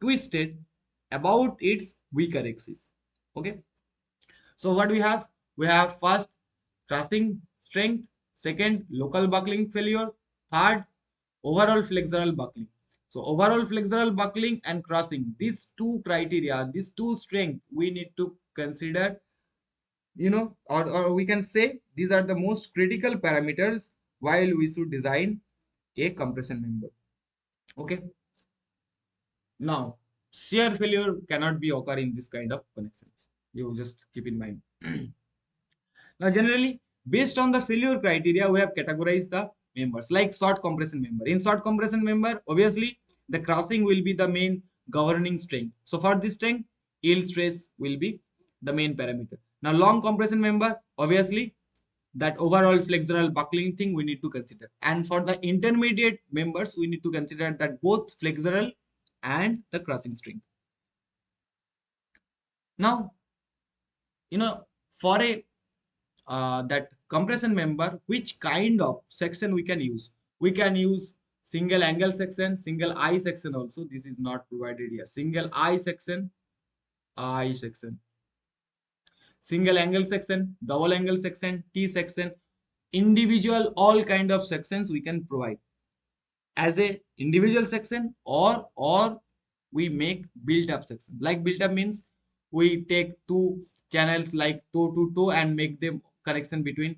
twisted about its weaker axis. Okay, So what we have? We have first crushing strength, second local buckling failure, third overall flexural buckling. So overall flexural buckling and crossing, these two criteria, these two strength we need to consider, or we can say these are the most critical parameters while we should design a compression member. Okay. Now, shear failure cannot be occur in this kind of connections. You just keep in mind. Now, generally, based on the failure criteria, we have categorized the members like short compression member. In short compression member, obviously, the crossing will be the main governing strength. So, for this strength, yield stress will be the main parameter. Now, long compression member, obviously, that overall flexural buckling thing we need to consider. And for the intermediate members, we need to consider that both flexural and the crossing strength. Now, for a that compression member, which kind of section we can use? We can use single angle section, single eye section also. This is not provided here. Single eye section, single angle section, double angle section, T section, individual all kind of sections we can provide as a individual section, or we make built up section. Like built up means we take two channels like toe to toe and make them connection between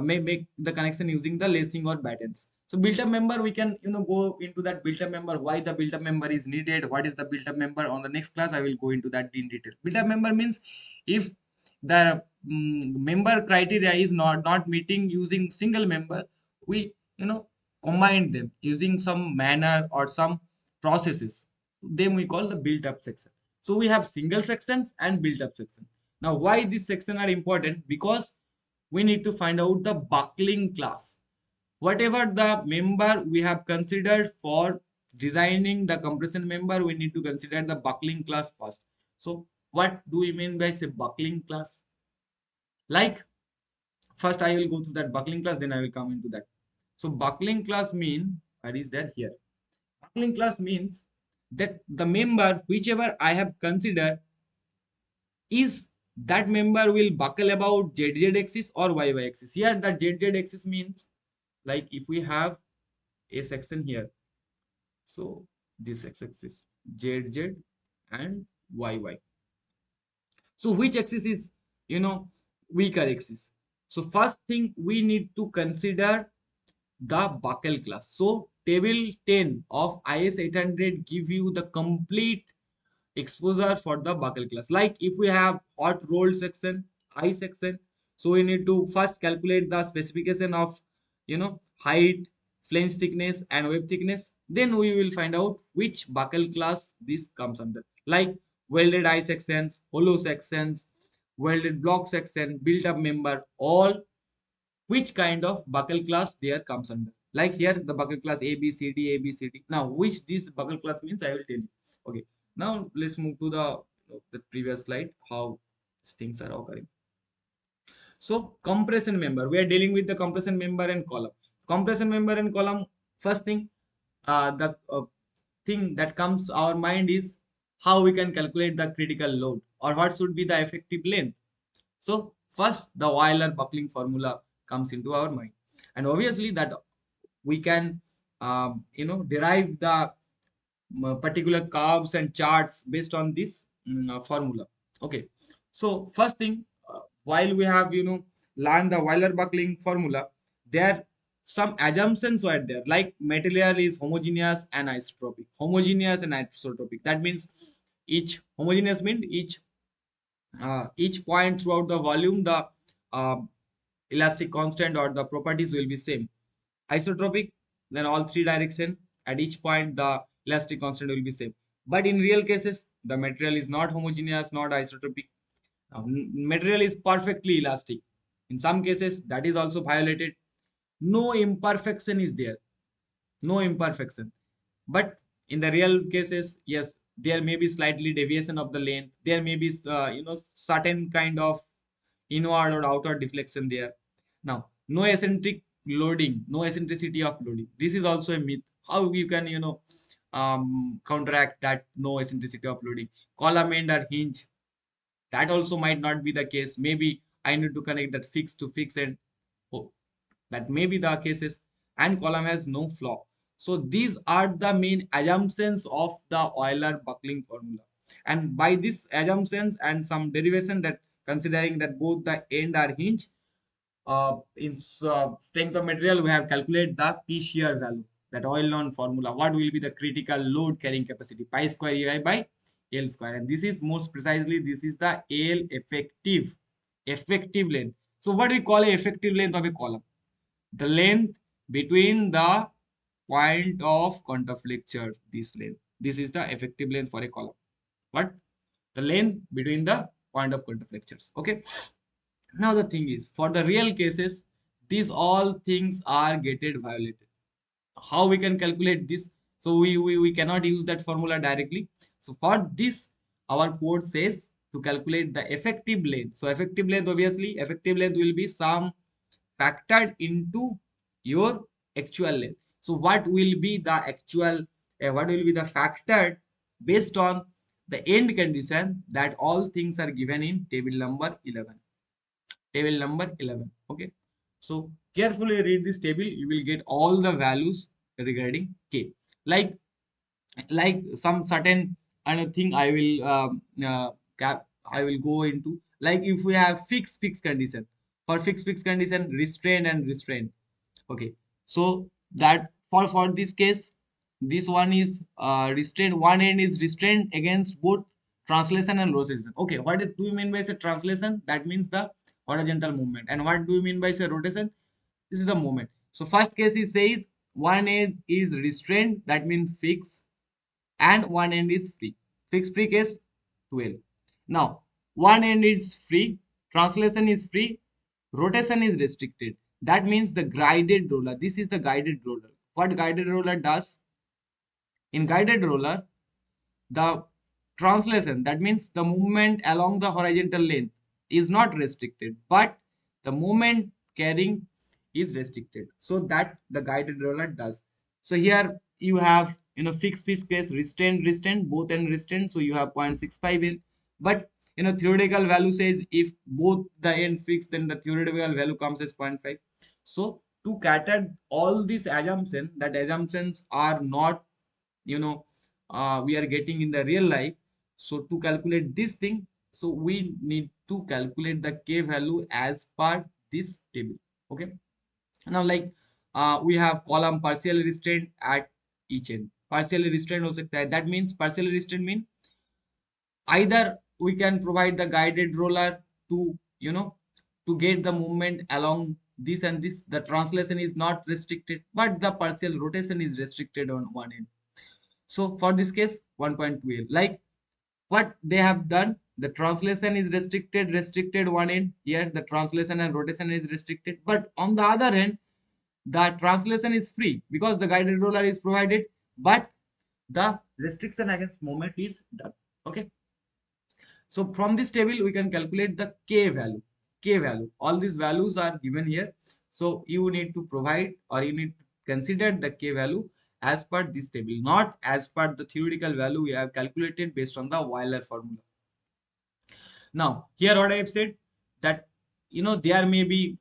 make the connection using the lacing or battens. So built up member, we can go into that built up member, why the built up member is needed, what is the built up member. On the next class I will go into that in detail. Built up member means if the member criteria is not meeting using single member, we combine them using some manner or some processes. Them we call the built up section. So we have single sections and built up section. Now why these sections are important? Because we need to find out the buckling class. Whatever the member we have considered for designing the compression member, we need to consider the buckling class first. So what do we mean by say buckling class? Like first I will go to that buckling class, then I will come into that. So buckling class mean, what is that here? Buckling class means that the member whichever I have considered is that member will buckle about ZZ axis or YY axis. Here that ZZ axis means like if we have a section here, so this x axis ZZ and YY. So which axis is weaker axis? So first thing we need to consider the buckle class. So table 10 of IS 800 give you the complete exposure for the buckle class. Like if we have hot rolled section, I section, so we need to first calculate the specification of height, flange thickness and web thickness. Then we will find out which buckle class this comes under. Like welded I sections, hollow sections, welded block section, built up member, all which kind of buckle class there comes under. Like here the buckle class A B C D A B C D. Now which this buckle class means I will tell you. Okay. Now let's move to the previous slide how things are occurring. So compression member, we are dealing with the compression member and column. Compression member and column, first thing, the thing that comes our mind is how we can calculate the critical load or what should be the effective length. So first the Euler buckling formula comes into our mind, and obviously that we can derive the particular curves and charts based on this formula. Okay, so first thing, while we have learned the Euler buckling formula, there some assumptions were there, like material is homogeneous and isotropic. Homogeneous and isotropic, that means homogeneous means each point throughout the volume the uh, elastic constant or the properties will be same. Isotropic, then all three direction at each point the elastic constant will be same. But in real cases the material is not homogeneous, not isotropic. Now, material is perfectly elastic. In some cases that is also violated. No imperfection is there, no imperfection. But in the real cases, yes, there may be slightly deviation of the length, there may be certain kind of inward or outward deflection there. Now no eccentric loading, no eccentricity of loading, this is also a myth. How you can counteract that no eccentricity of loading? Column end or hinge, That also might not be the case. Maybe I need to connect that fix to fix, and oh, that may be the cases. And column has no flaw. So these are the main assumptions of the Euler buckling formula. And by these assumptions and some derivation, that considering that both the end are hinge, in strength of material, we have calculated the P shear value, that Euler formula. What will be the critical load carrying capacity? Pi square EI by L square. And this is most precisely, this is the L effective length. So what we call a effective length of a column? The length between the point of contact flexure. This length. This is the effective length for a column. What? The length between the point of contact flexures. Okay. Now the thing is, for the real cases, these all things are getted violated. How we can calculate this? So we cannot use that formula directly. So for this, our code says to calculate the effective length. So effective length, obviously, effective length will be some factored into your actual length. So what will be the actual, what will be the factored based on the end condition, that all things are given in table number 11. Table number 11. Okay. So carefully read this table. You will get all the values regarding K. Like some certain thing I will I will go into. Like if we have fixed condition, for fixed condition, restrained and restrained. Okay. So that for this case, this one is restrained. One end is restrained against both translation and rotation. Okay. What do you mean by say translation? That means the horizontal movement. And what do you mean by say rotation? This is the movement. So first case is says one end is restrained. That means fixed, and one end is free. Fixed free case 12. Now one end is free, translation is free, rotation is restricted. That means the guided roller. This is the guided roller. What guided roller does? In guided roller, the translation, that means the movement along the horizontal length, is not restricted, but the movement carrying is restricted. So that the guided roller does. So here you have, fixed pitch case, restrained, both and restrained. So you have 0.65 L. But theoretical value says if both the end fixed, then the theoretical value comes as 0.5. So to cater all these assumptions, that assumptions are not, you know we are getting in the real life. So to calculate this thing, so we need to calculate the K value as per this table. Okay. Now, like, we have column partially restrained at each end. Partially restrained ho sakta hai. That means partially restrained mean either we can provide the guided roller to, to get the movement along this and this. The translation is not restricted, but the partial rotation is restricted on one end. So for this case, 1.2L. Like what they have done, the translation is restricted one end. Here the translation and rotation is restricted. But on the other hand, the translation is free because the guided roller is provided, but the restriction against movement is done. Okay. So from this table, we can calculate the K value. K value. All these values are given here. So you need to provide, or you need to consider the K value as per this table, not as per the theoretical value we have calculated based on the Euler formula. Now, here what I have said, that there may be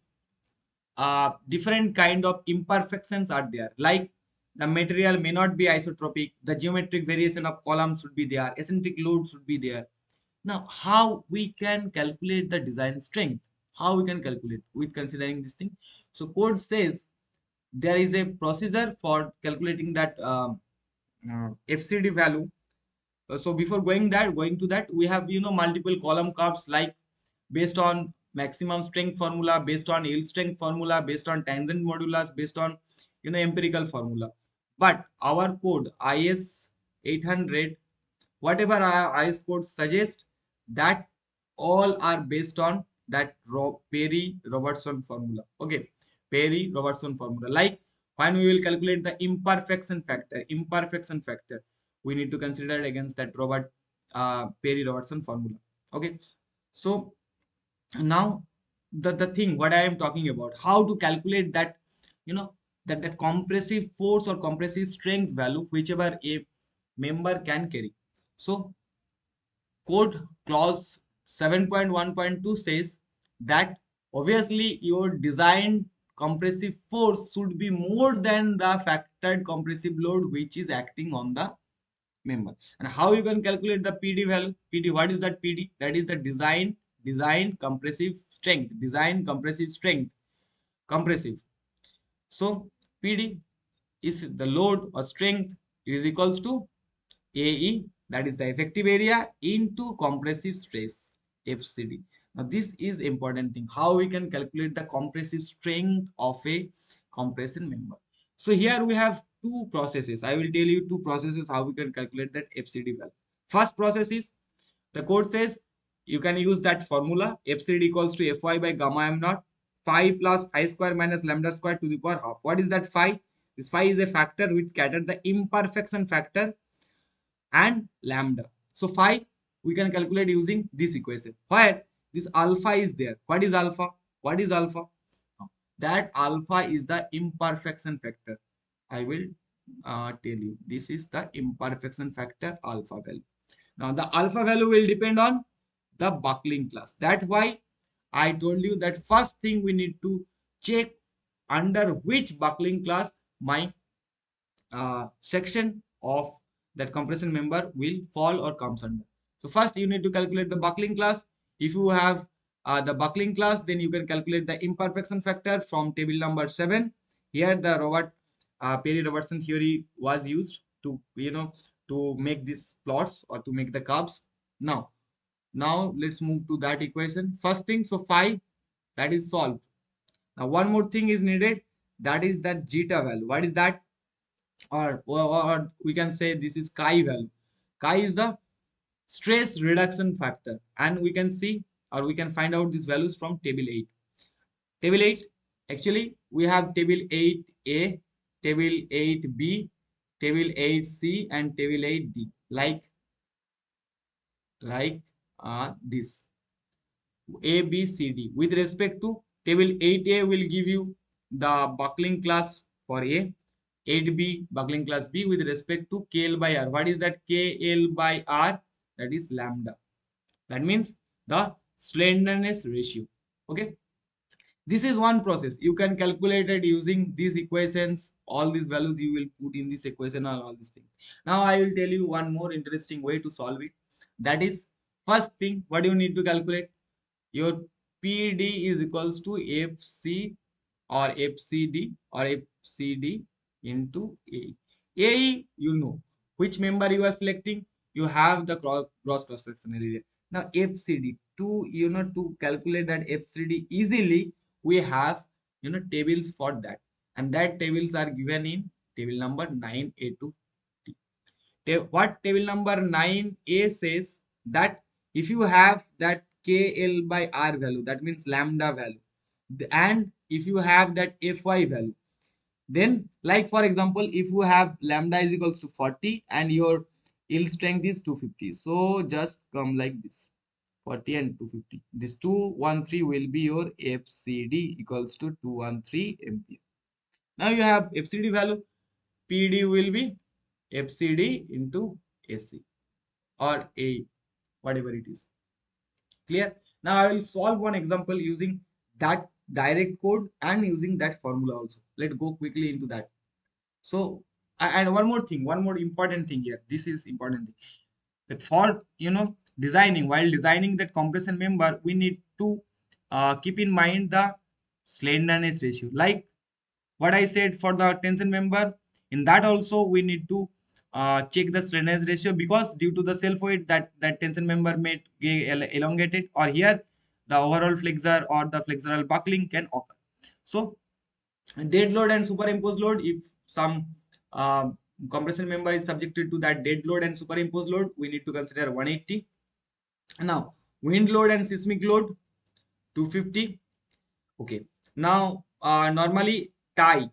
different kind of imperfections are there. Like the material may not be isotropic, the geometric variation of columns should be there, eccentric load should be there. Now, how we can calculate the design strength? How we can calculate with considering this thing? So code says there is a procedure for calculating that FCD value. So before going to that, we have multiple column curves, like based on maximum strength formula, based on yield strength formula, based on tangent modulus, based on empirical formula. But our code IS 800, whatever our IS code suggests, that all are based on that Perry Robertson formula. Okay, Perry Robertson formula. Like when we will calculate the imperfection factor, we need to consider it against that Perry Robertson formula. Okay, so now the thing what I am talking about, how to calculate that, that compressive force or compressive strength value, whichever a member can carry. So code clause 7.1.2 says that obviously your designed compressive force should be more than the factored compressive load which is acting on the member. And how you can calculate the PD value? PD, what is that PD? That is the design compressive strength. Design compressive strength. Compressive. So PD is the load or strength is equals to AE, that is the effective area, into compressive stress, FCD. Now this is important thing, how we can calculate the compressive strength of a compression member. So here we have two processes. I will tell you two processes how we can calculate that FCD value. First process is, the code says you can use that formula, FCD equals to Fy by gamma m naught, phi plus phi square minus lambda square to the power half. What is that phi? This phi is a factor which scattered the imperfection factor and lambda. So phi we can calculate using this equation where this alpha is there. What is alpha? What is alpha? That alpha is the imperfection factor. I will tell you. This is the imperfection factor alpha value. Now the alpha value will depend on the buckling class. That's why I told you that first thing we need to check under which buckling class my section of that compression member will fall or comes under. So first you need to calculate the buckling class. If you have the buckling class, then you can calculate the imperfection factor from table number 7. Here the Perry Robertson theory was used to to make these plots or to make the curves. Now let's move to that equation. First thing, so phi, that is solved. Now one more thing is needed, that is that zeta value. What is that? Or we can say this is chi value. Chi is the stress reduction factor, and we can see or we can find out these values from table 8. Table 8, actually we have table 8a, table 8b, table 8c, and table 8d, like this a b c d. With respect to table 8a will give you the buckling class for a, 8b buckling class b with respect to KL by R. What is that KL by R? That is lambda. That means the slenderness ratio. Okay. This is one process. You can calculate it using these equations. All these values you will put in this equation and all these things. Now I will tell you one more interesting way to solve it. That is, first thing, what you need to calculate? Your PD is equals to FC or FCD into AE. AE, you know which member you are selecting. You have the gross cross sectional area. Now FCD, to calculate that FCD easily, we have tables for that, and that tables are given in table number 9A to what table number 9A says that if you have that KL by R value, that means lambda value, and if you have that Fy value, then like for example, if you have lambda is equals to 40 and your yield strength is 250, so just come like this, 40 and 250. This 213 will be your FCD equals to 213 MPa. Now you have FCD value, PD will be FCD into AC or A, whatever it is. Clear? Now I will solve one example using that direct code and using that formula also. Let's go quickly into that. So, and one more thing, one more important thing here. This is important thing. That for designing, while designing that compression member, we need to keep in mind the slenderness ratio. Like what I said for the tension member, in that also we need to check the slenderness ratio, because due to the self weight that tension member may get elongated, or here the overall flexure or the flexural buckling can occur. So dead load and superimposed load, if some uh, compression member is subjected to that dead load and superimposed load, we need to consider 180. Now wind load and seismic load 250. Okay. Now normally tie,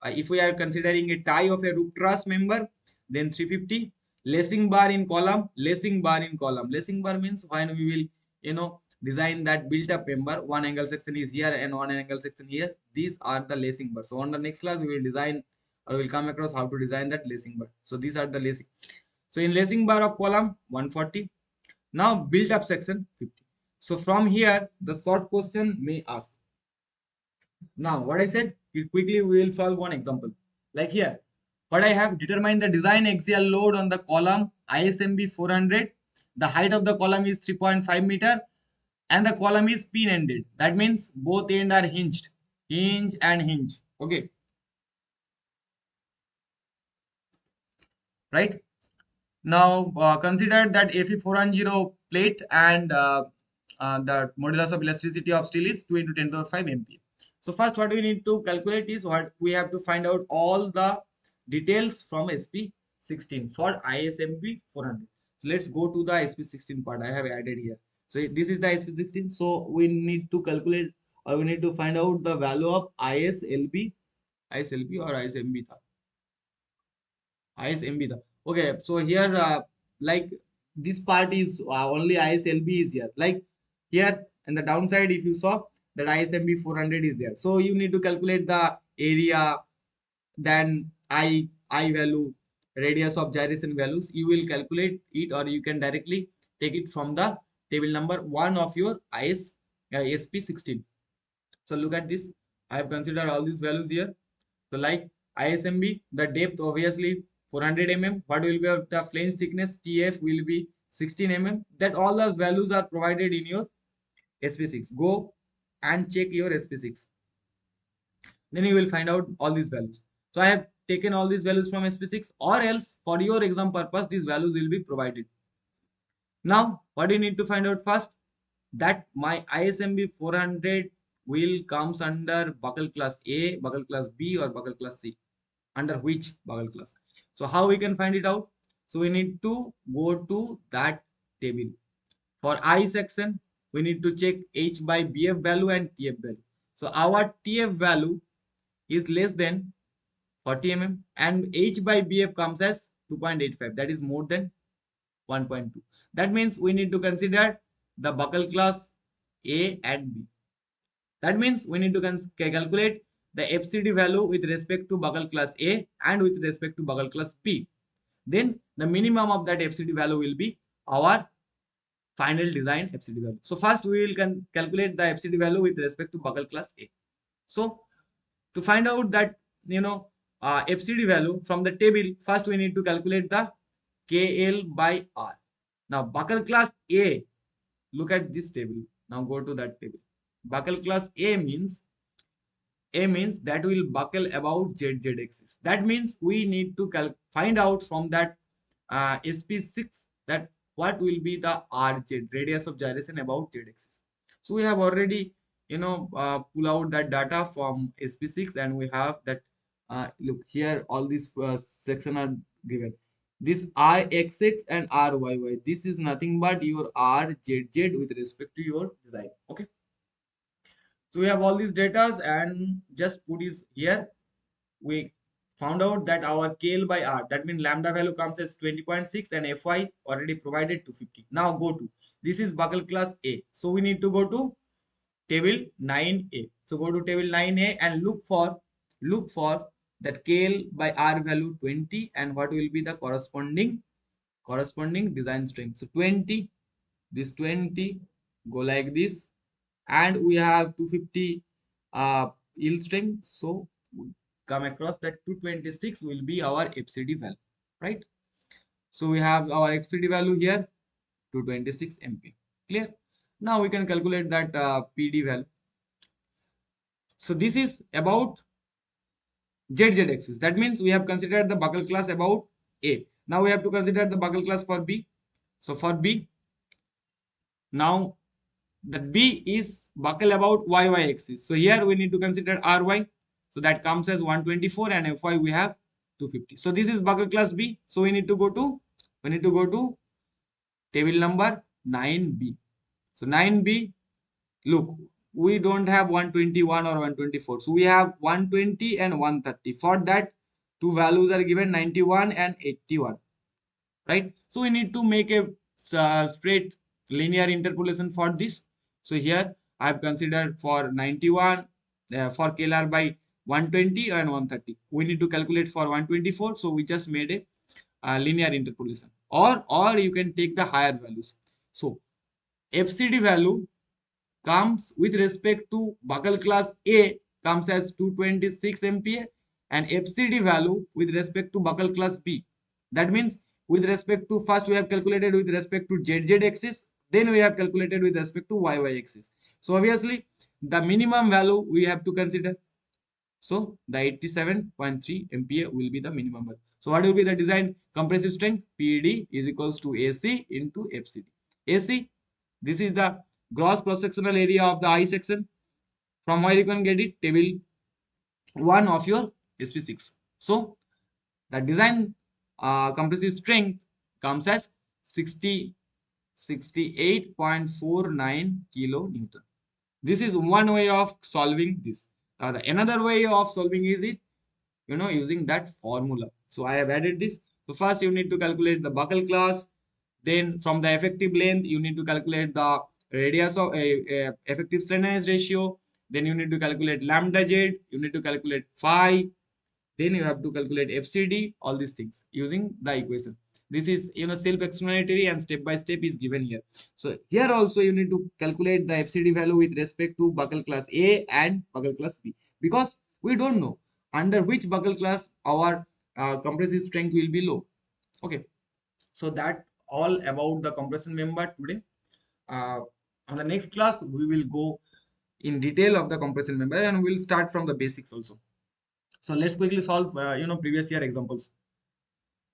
if we are considering a tie of a roof truss member, then 350. Lacing bar in column, lacing bar in column. Lacing bar means when we will design that built up member, one angle section is here and one angle section here. These are the lacing bar. So on the next class we will design or we will come across how to design that lacing bar. So these are the lacing. So in lacing bar of column 140, Now build up section 50. So from here, the short question may ask. Now, what I said, quickly we will solve one example. Like here, what I have determined the design axial load on the column ISMB 400. The height of the column is 3.5 meter and the column is pin ended. That means both end are hinged, hinge and hinge. Okay, right? Now consider that Fe410 plate and the modulus of elasticity of steel is 2 into 10 to the 5 MPa. So first what we need to calculate is what we have to find out all the details from SP16 for ISMP 400. So let's go to the SP16 part I have added here. So this is the SP16. So we need to calculate or we need to find out the value of ISLB or ISMB. ISMB. Okay, so here, like this part is only ISLB is here. Like here, and the downside, if you saw that ISMB 400 is there, so you need to calculate the area, then I value, radius of gyration values. You will calculate it, or you can directly take it from the table number one of your SP16. So look at this. I have considered all these values here. So like ISMB, the depth obviously 400 mm. What will be the flange thickness? TF will be 16 mm. That all those values are provided in your SP6. Go and check your SP6. Then you will find out all these values. So I have taken all these values from SP6, or else for your exam purpose, these values will be provided. Now, what do you need to find out first? That my ISMB 400 will comes under buckle class A, buckle class B, or buckle class C. Under which buckle class? So how we can find it out? So we need to go to that table. For I section, we need to check H by BF value and TF value. So our TF value is less than 40 mm and H by BF comes as 2.85. That is more than 1.2. That means we need to consider the buckle class A and B. That means we need to calculate the FCD value with respect to buckle class A and with respect to buckle class B. Then the minimum of that FCD value will be our final design FCD value. So first we will calculate the FCD value with respect to buckle class A. So to find out that FCD value from the table, first we need to calculate the KL by R. Now buckle class A, look at this table. Now go to that table. Buckle class A means that will buckle about ZZ axis. That means we need to find out from that SP6 that what will be the RZ, radius of gyration about Z axis. So we have already pull out that data from SP6 and we have that look here all these section are given. This RXX and RYY, this is nothing but your RZZ with respect to your design. Okay. So we have all these data and just put is here. We found out that our KL by R, that means lambda value comes as 20.6 and Fy already provided 250. Now go to, this is buckle class A. So we need to go to table 9A. So go to table 9A and look for that KL by R value 20 and what will be the corresponding design strength. So 20, this 20 go like this, and we have 250 yield strength. So we come across that 226 will be our FCD value, right? So we have our FCD value here 226 MP. Clear? Now we can calculate that PD value. So this is about ZZ axis. That means we have considered the buckle class about A. Now we have to consider the buckle class for B. So for B, now the B is buckle about YY axis. So here we need to consider RY. So that comes as 124 and FY we have 250. So this is buckle class B. So we need to go to table number 9B. So 9B, look, we don't have 121 or 124. So we have 120 and 130. For that, two values are given 91 and 81. Right? So we need to make a straight linear interpolation for this. So here I have considered for 91 for KLR by 120 and 130. We need to calculate for 124. So we just made a linear interpolation, or you can take the higher values. So FCD value comes with respect to buckle class A comes as 226 MPa, and FCD value with respect to buckle class B. That means with respect to, first we have calculated with respect to ZZ axis, then we have calculated with respect to YY axis. So obviously the minimum value we have to consider. So the 87.3 MPa will be the minimum value. So what will be the design compressive strength? PD is equals to AC into FCD. AC, this is the gross cross-sectional area of the I section. From where you can get it? Table 1 of your SP6. So the design compressive strength comes as 68.49 kilo Newton. This is one way of solving this. Another way of solving is it, using that formula. So I have added this. So first you need to calculate the buckle class, then from the effective length you need to calculate the radius of effective slenderness ratio, then you need to calculate lambda z, you need to calculate phi, then you have to calculate FCD, all these things using the equation. This is self-explanatory and step by step is given here. So here also you need to calculate the FCD value with respect to buckle class A and buckle class B, because we don't know under which buckle class our compressive strength will be low. Okay, so that all about the compression member today. Uh, on the next class we will go in detail of the compression member and we'll start from the basics also. So let's quickly solve, previous year examples.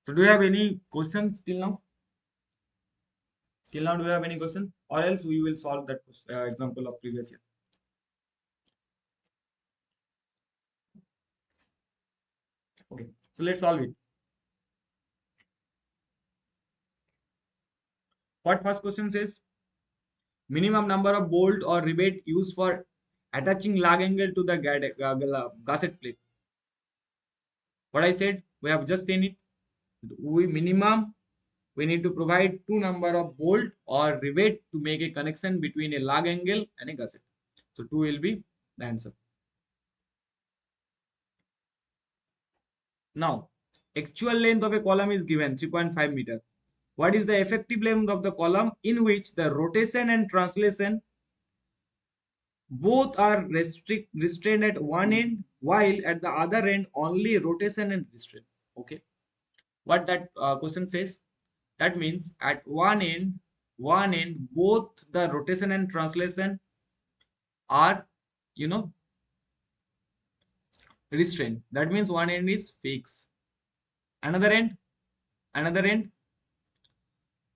So do you have any questions till now? Till now, do you have any question? Or else we will solve that example of previous year. Okay. So let's solve it. What first question says? Minimum number of bolt or rivet used for attaching lug angle to the gusset plate. What I said, we have just seen it. We need to provide two number of bolt or rivet to make a connection between a lug angle and a gusset. So two will be the answer. Now, actual length of a column is given 3.5 meter. What is the effective length of the column in which the rotation and translation both are restrained at one end, while at the other end only rotation and restraint? Okay. What that question says? That means at one end both the rotation and translation are, you know, restrained. That means one end is fixed. Another end, another end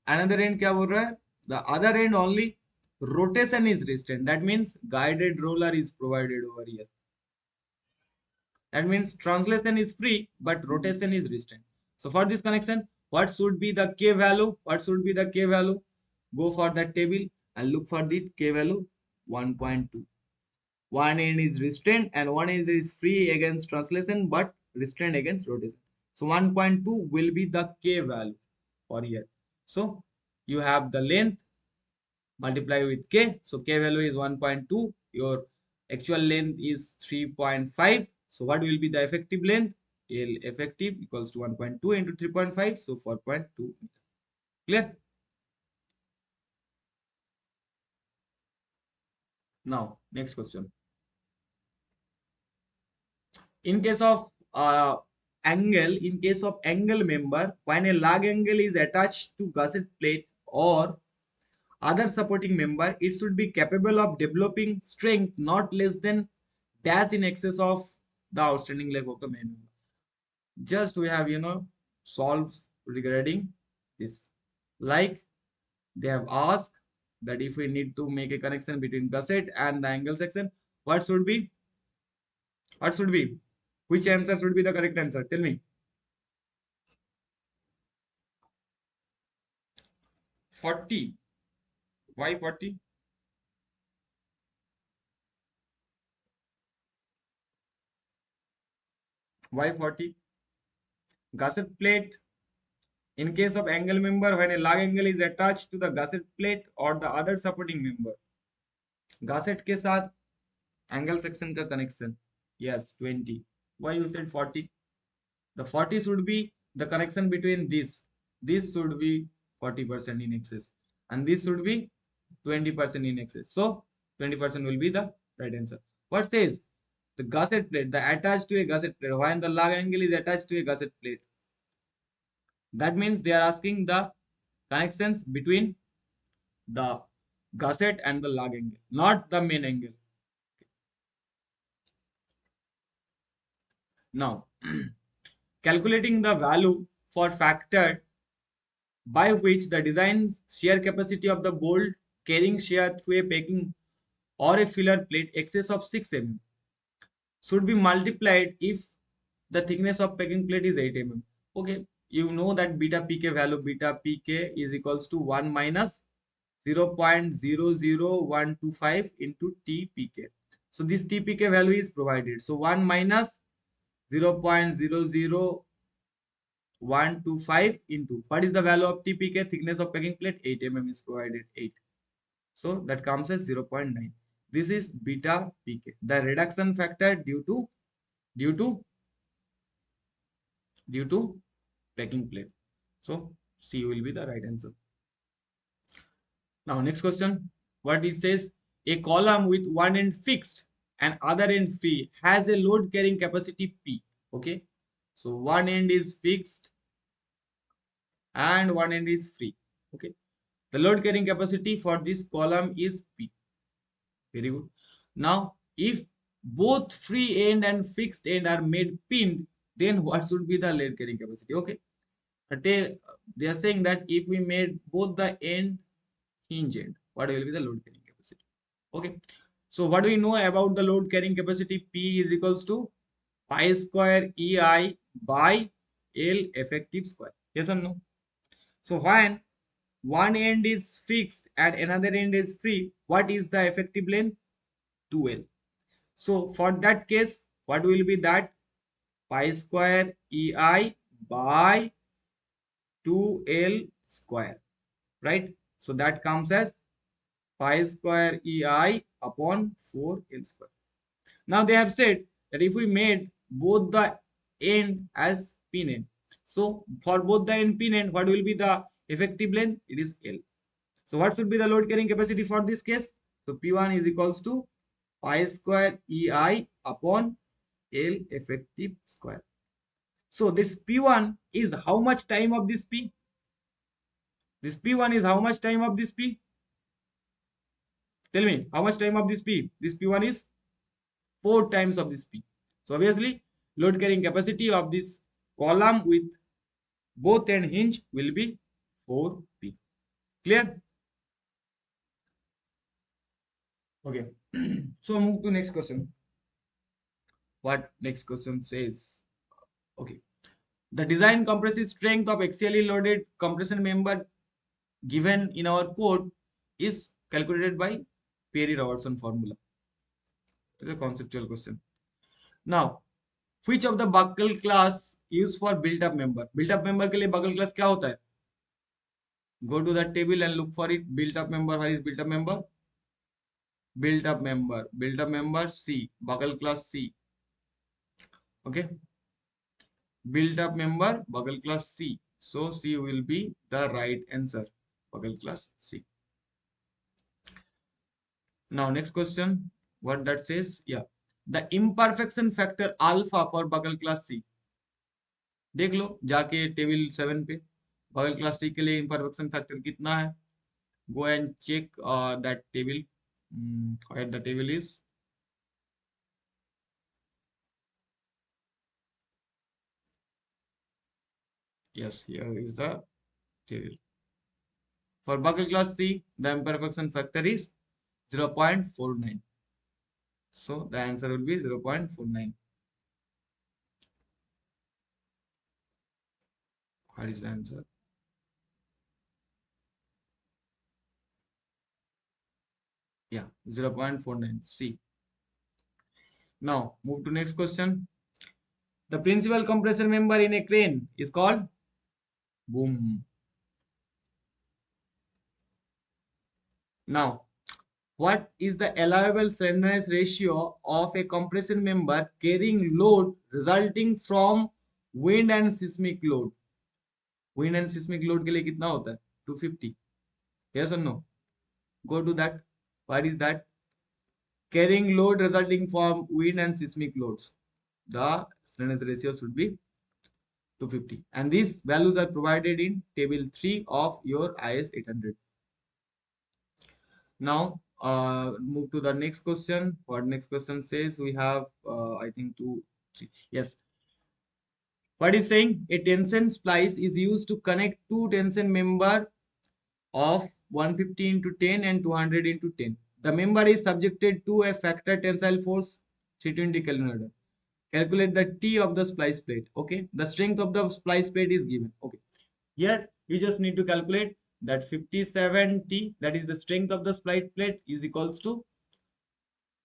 another end क्या बोल रहा है? The other end only rotation is restrained. That means guided roller is provided over here. That means translation is free but rotation is restrained. So for this connection, what should be the K value? What should be the K value? Go for that table and look for the K value 1.2. One end is restrained and one end is free against translation but restrained against rotation. So 1.2 will be the K value for here. So you have the length multiply with K. So K value is 1.2. Your actual length is 3.5. So what will be the effective length? L effective equals to 1.2 into 3.5. So 4.2 meter. Clear? Now, next question. In case of angle member, when a lug angle is attached to gusset plate or other supporting member, it should be capable of developing strength not less than dash in excess of the outstanding leg of the main member. Just we have solve regarding this. Like they have asked that if we need to make a connection between gusset and the angle section, what should be? What should be? Which answer should be the correct answer? Tell me. 40. Why 40? Why 40? Gusset plate. In case of angle member, when a lug angle is attached to the gusset plate or the other supporting member, gusset के साथ angle section का connection. Yes, 20. Why you said 40? The 40 should be the connection between this. This should be 40% in excess. and this should be 20% in excess. So 20% will be the right answer. What says the gusset plate, the attached to a gusset plate, when the lug angle is attached to a gusset plate? That means they are asking the connections between the gusset and the lug angle, not the main angle. Now, calculating the value for factor by which the design shear capacity of the bolt carrying shear through a packing or a filler plate excess of 6 mm should be multiplied if the thickness of packing plate is 8 mm. Okay, you know that beta pk value, beta pk is equals to 1 minus 0.00125 into tpk. So this tpk value is provided. So 1 minus 0.00125 into what is the value of tpk, thickness of packing plate, 8 mm is provided, 8. So that comes as 0.9. This is beta pk, the reduction factor due to due to packing plate. So C will be the right answer. Now next question. What it says, a column with one end fixed and other end free has a load carrying capacity P. Okay. So one end is fixed and one end is free. Okay. The load carrying capacity for this column is P. Very good. Now if both free end and fixed end are made pinned, then what should be the load carrying capacity? Okay. They are saying that if we made both the end hinge end, what will be the load carrying capacity? Okay, so what do we know about the load carrying capacity? P is equals to pi square ei by L effective square. Yes or no? So when one end is fixed and another end is free, what is the effective length? 2L. So for that case, what will be that? Pi square ei by 2L square, right? So that comes as pi square ei upon 4L square. Now they have said that if we made both the end as pin end, so for both the end pin end, what will be the effective length? It is L. So what should be the load carrying capacity for this case? So P1 is equals to pi square ei upon L effective square. So this P1 is how much time of this P? This P1 is how much time of this P? Tell me, how much time of this P? This P1 is 4 times of this P. So obviously, load carrying capacity of this column with both end hinge will be 4P. Clear? Okay. So move to next question. What next question says? Okay. The design compressive strength of axially loaded compression member given in our code is calculated by Perry-Robertson formula. It's a conceptual question. Now, which of the buckle class used for built up member? Built up member के लिए buckle class क्या होता है? Go to the table and look for it. Built up member. Where is built up member? Built up member. Built up member C. Buckle class C. Okay. Built up member buckle class C. So C will be the right answer. Buckle class C. Now next question. What that says? Yeah. The imperfection factor alpha for buckle class C. देख लो जाके table 7 पे बगल class C के लिए imperfection factor कितना है. Go and check that table. Where the table is? Yes, here is the table. For buckle class C, the imperfection factor is 0.49. So the answer will be 0.49. What is the answer? Yeah, 0.49 C. Now move to next question. The principal compression member in a crane is called boom. Now, what is the allowable slenderness ratio of a compression member carrying load resulting from wind and seismic load? Wind and seismic load के लिए कितना होता है? 250. Yes or no? Go to that. What is that? Carrying load resulting from wind and seismic loads. The slenderness ratio should be 250. And these values are provided in table 3 of your IS 800. Now, move to the next question. What next question says? We have, I think, two, three. Yes. What is saying? A tension splice is used to connect two tension member of 150 into 10 and 200 into 10. The member is subjected to a factor tensile force 320 kilonewton. Calculate the T of the splice plate. Okay. The strength of the splice plate is given. Okay. Here you just need to calculate that 57T, that is the strength of the splice plate, is equals to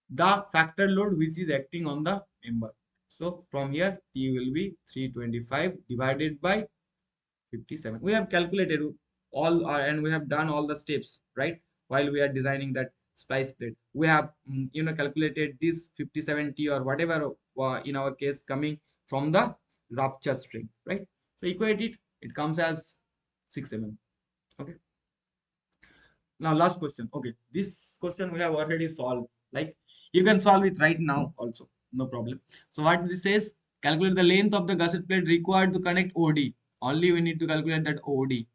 the factor load which is acting on the member. So from here T will be 325 divided by 57. We have calculated all and we have done all the steps, right? While we are designing that splice plate, we have calculated this 57T or whatever in our case coming from the rupture string, right? So equate it, it comes as 6 mm. Okay. Now last question. Okay, this question we have already solved. Like you can solve it right now also, no problem. So what this says, calculate the length of the gusset plate required to connect OD. Only we need to calculate that OD,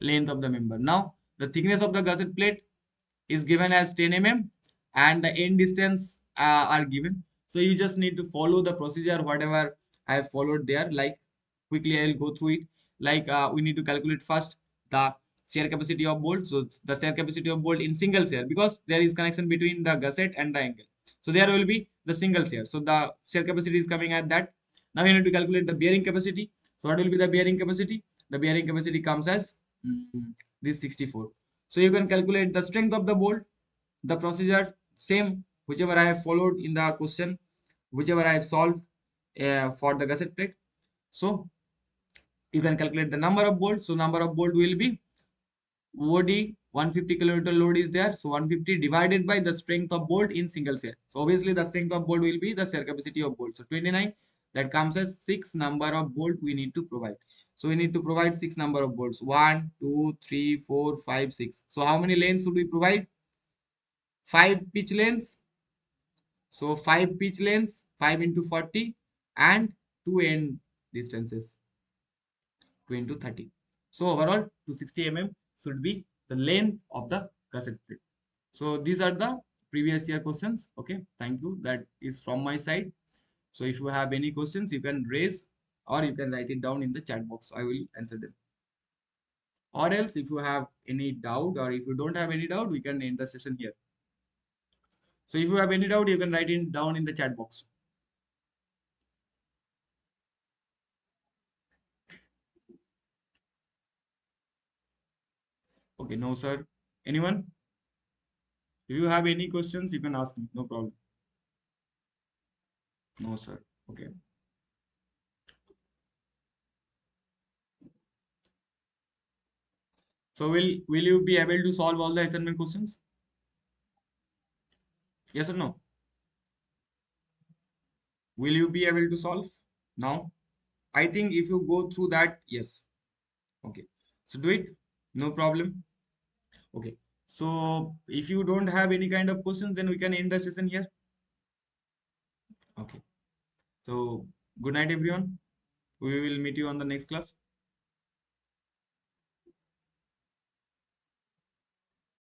length of the member. Now the thickness of the gusset plate is given as 10 mm and the end distance are given. So you just need to follow the procedure whatever I have followed there. Like quickly I will go through it. Like we need to calculate first the shear capacity of bolt. So the shear capacity of bolt in single shear, because there is connection between the gusset and the angle. So there will be the single shear. So the shear capacity is coming at that. Now you need to calculate the bearing capacity. So what will be the bearing capacity? The bearing capacity comes as this 64. So you can calculate the strength of the bolt. The procedure same whichever I have followed in the question, whichever I have solved for the gusset plate. So you can calculate the number of bolts. So number of bolt will be OD 150 kilonewton load is there. So 150 divided by the strength of bolt in single shear. So obviously the strength of bolt will be the shear capacity of bolt. So 29, that comes as 6 number of bolt we need to provide. So we need to provide 6 number of bolts. 1, 2, 3, 4, 5, 6. So how many lanes should we provide? 5 pitch lanes. So 5 pitch lanes, 5 into 40, and 2 end distances, 2 into 30. So overall 260 mm should be the length of the gusset plate. So these are the previous year questions. Okay, thank you. That is from my side. So if you have any questions, you can raise or you can write it down in the chat box. I will answer them. Or else if you have any doubt or if you don't have any doubt, we can end the session here. So if you have any doubt, you can write it down in the chat box. Okay, no sir. Anyone? If you have any questions, you can ask me. No problem. No sir. Okay. So will you be able to solve all the assignment questions? Yes or no? Will you be able to solve now? I think if you go through that, yes. Okay. So do it. No problem. Okay. So if you don't have any kind of questions, then we can end the session here. Okay. So good night, everyone. We will meet you on the next class.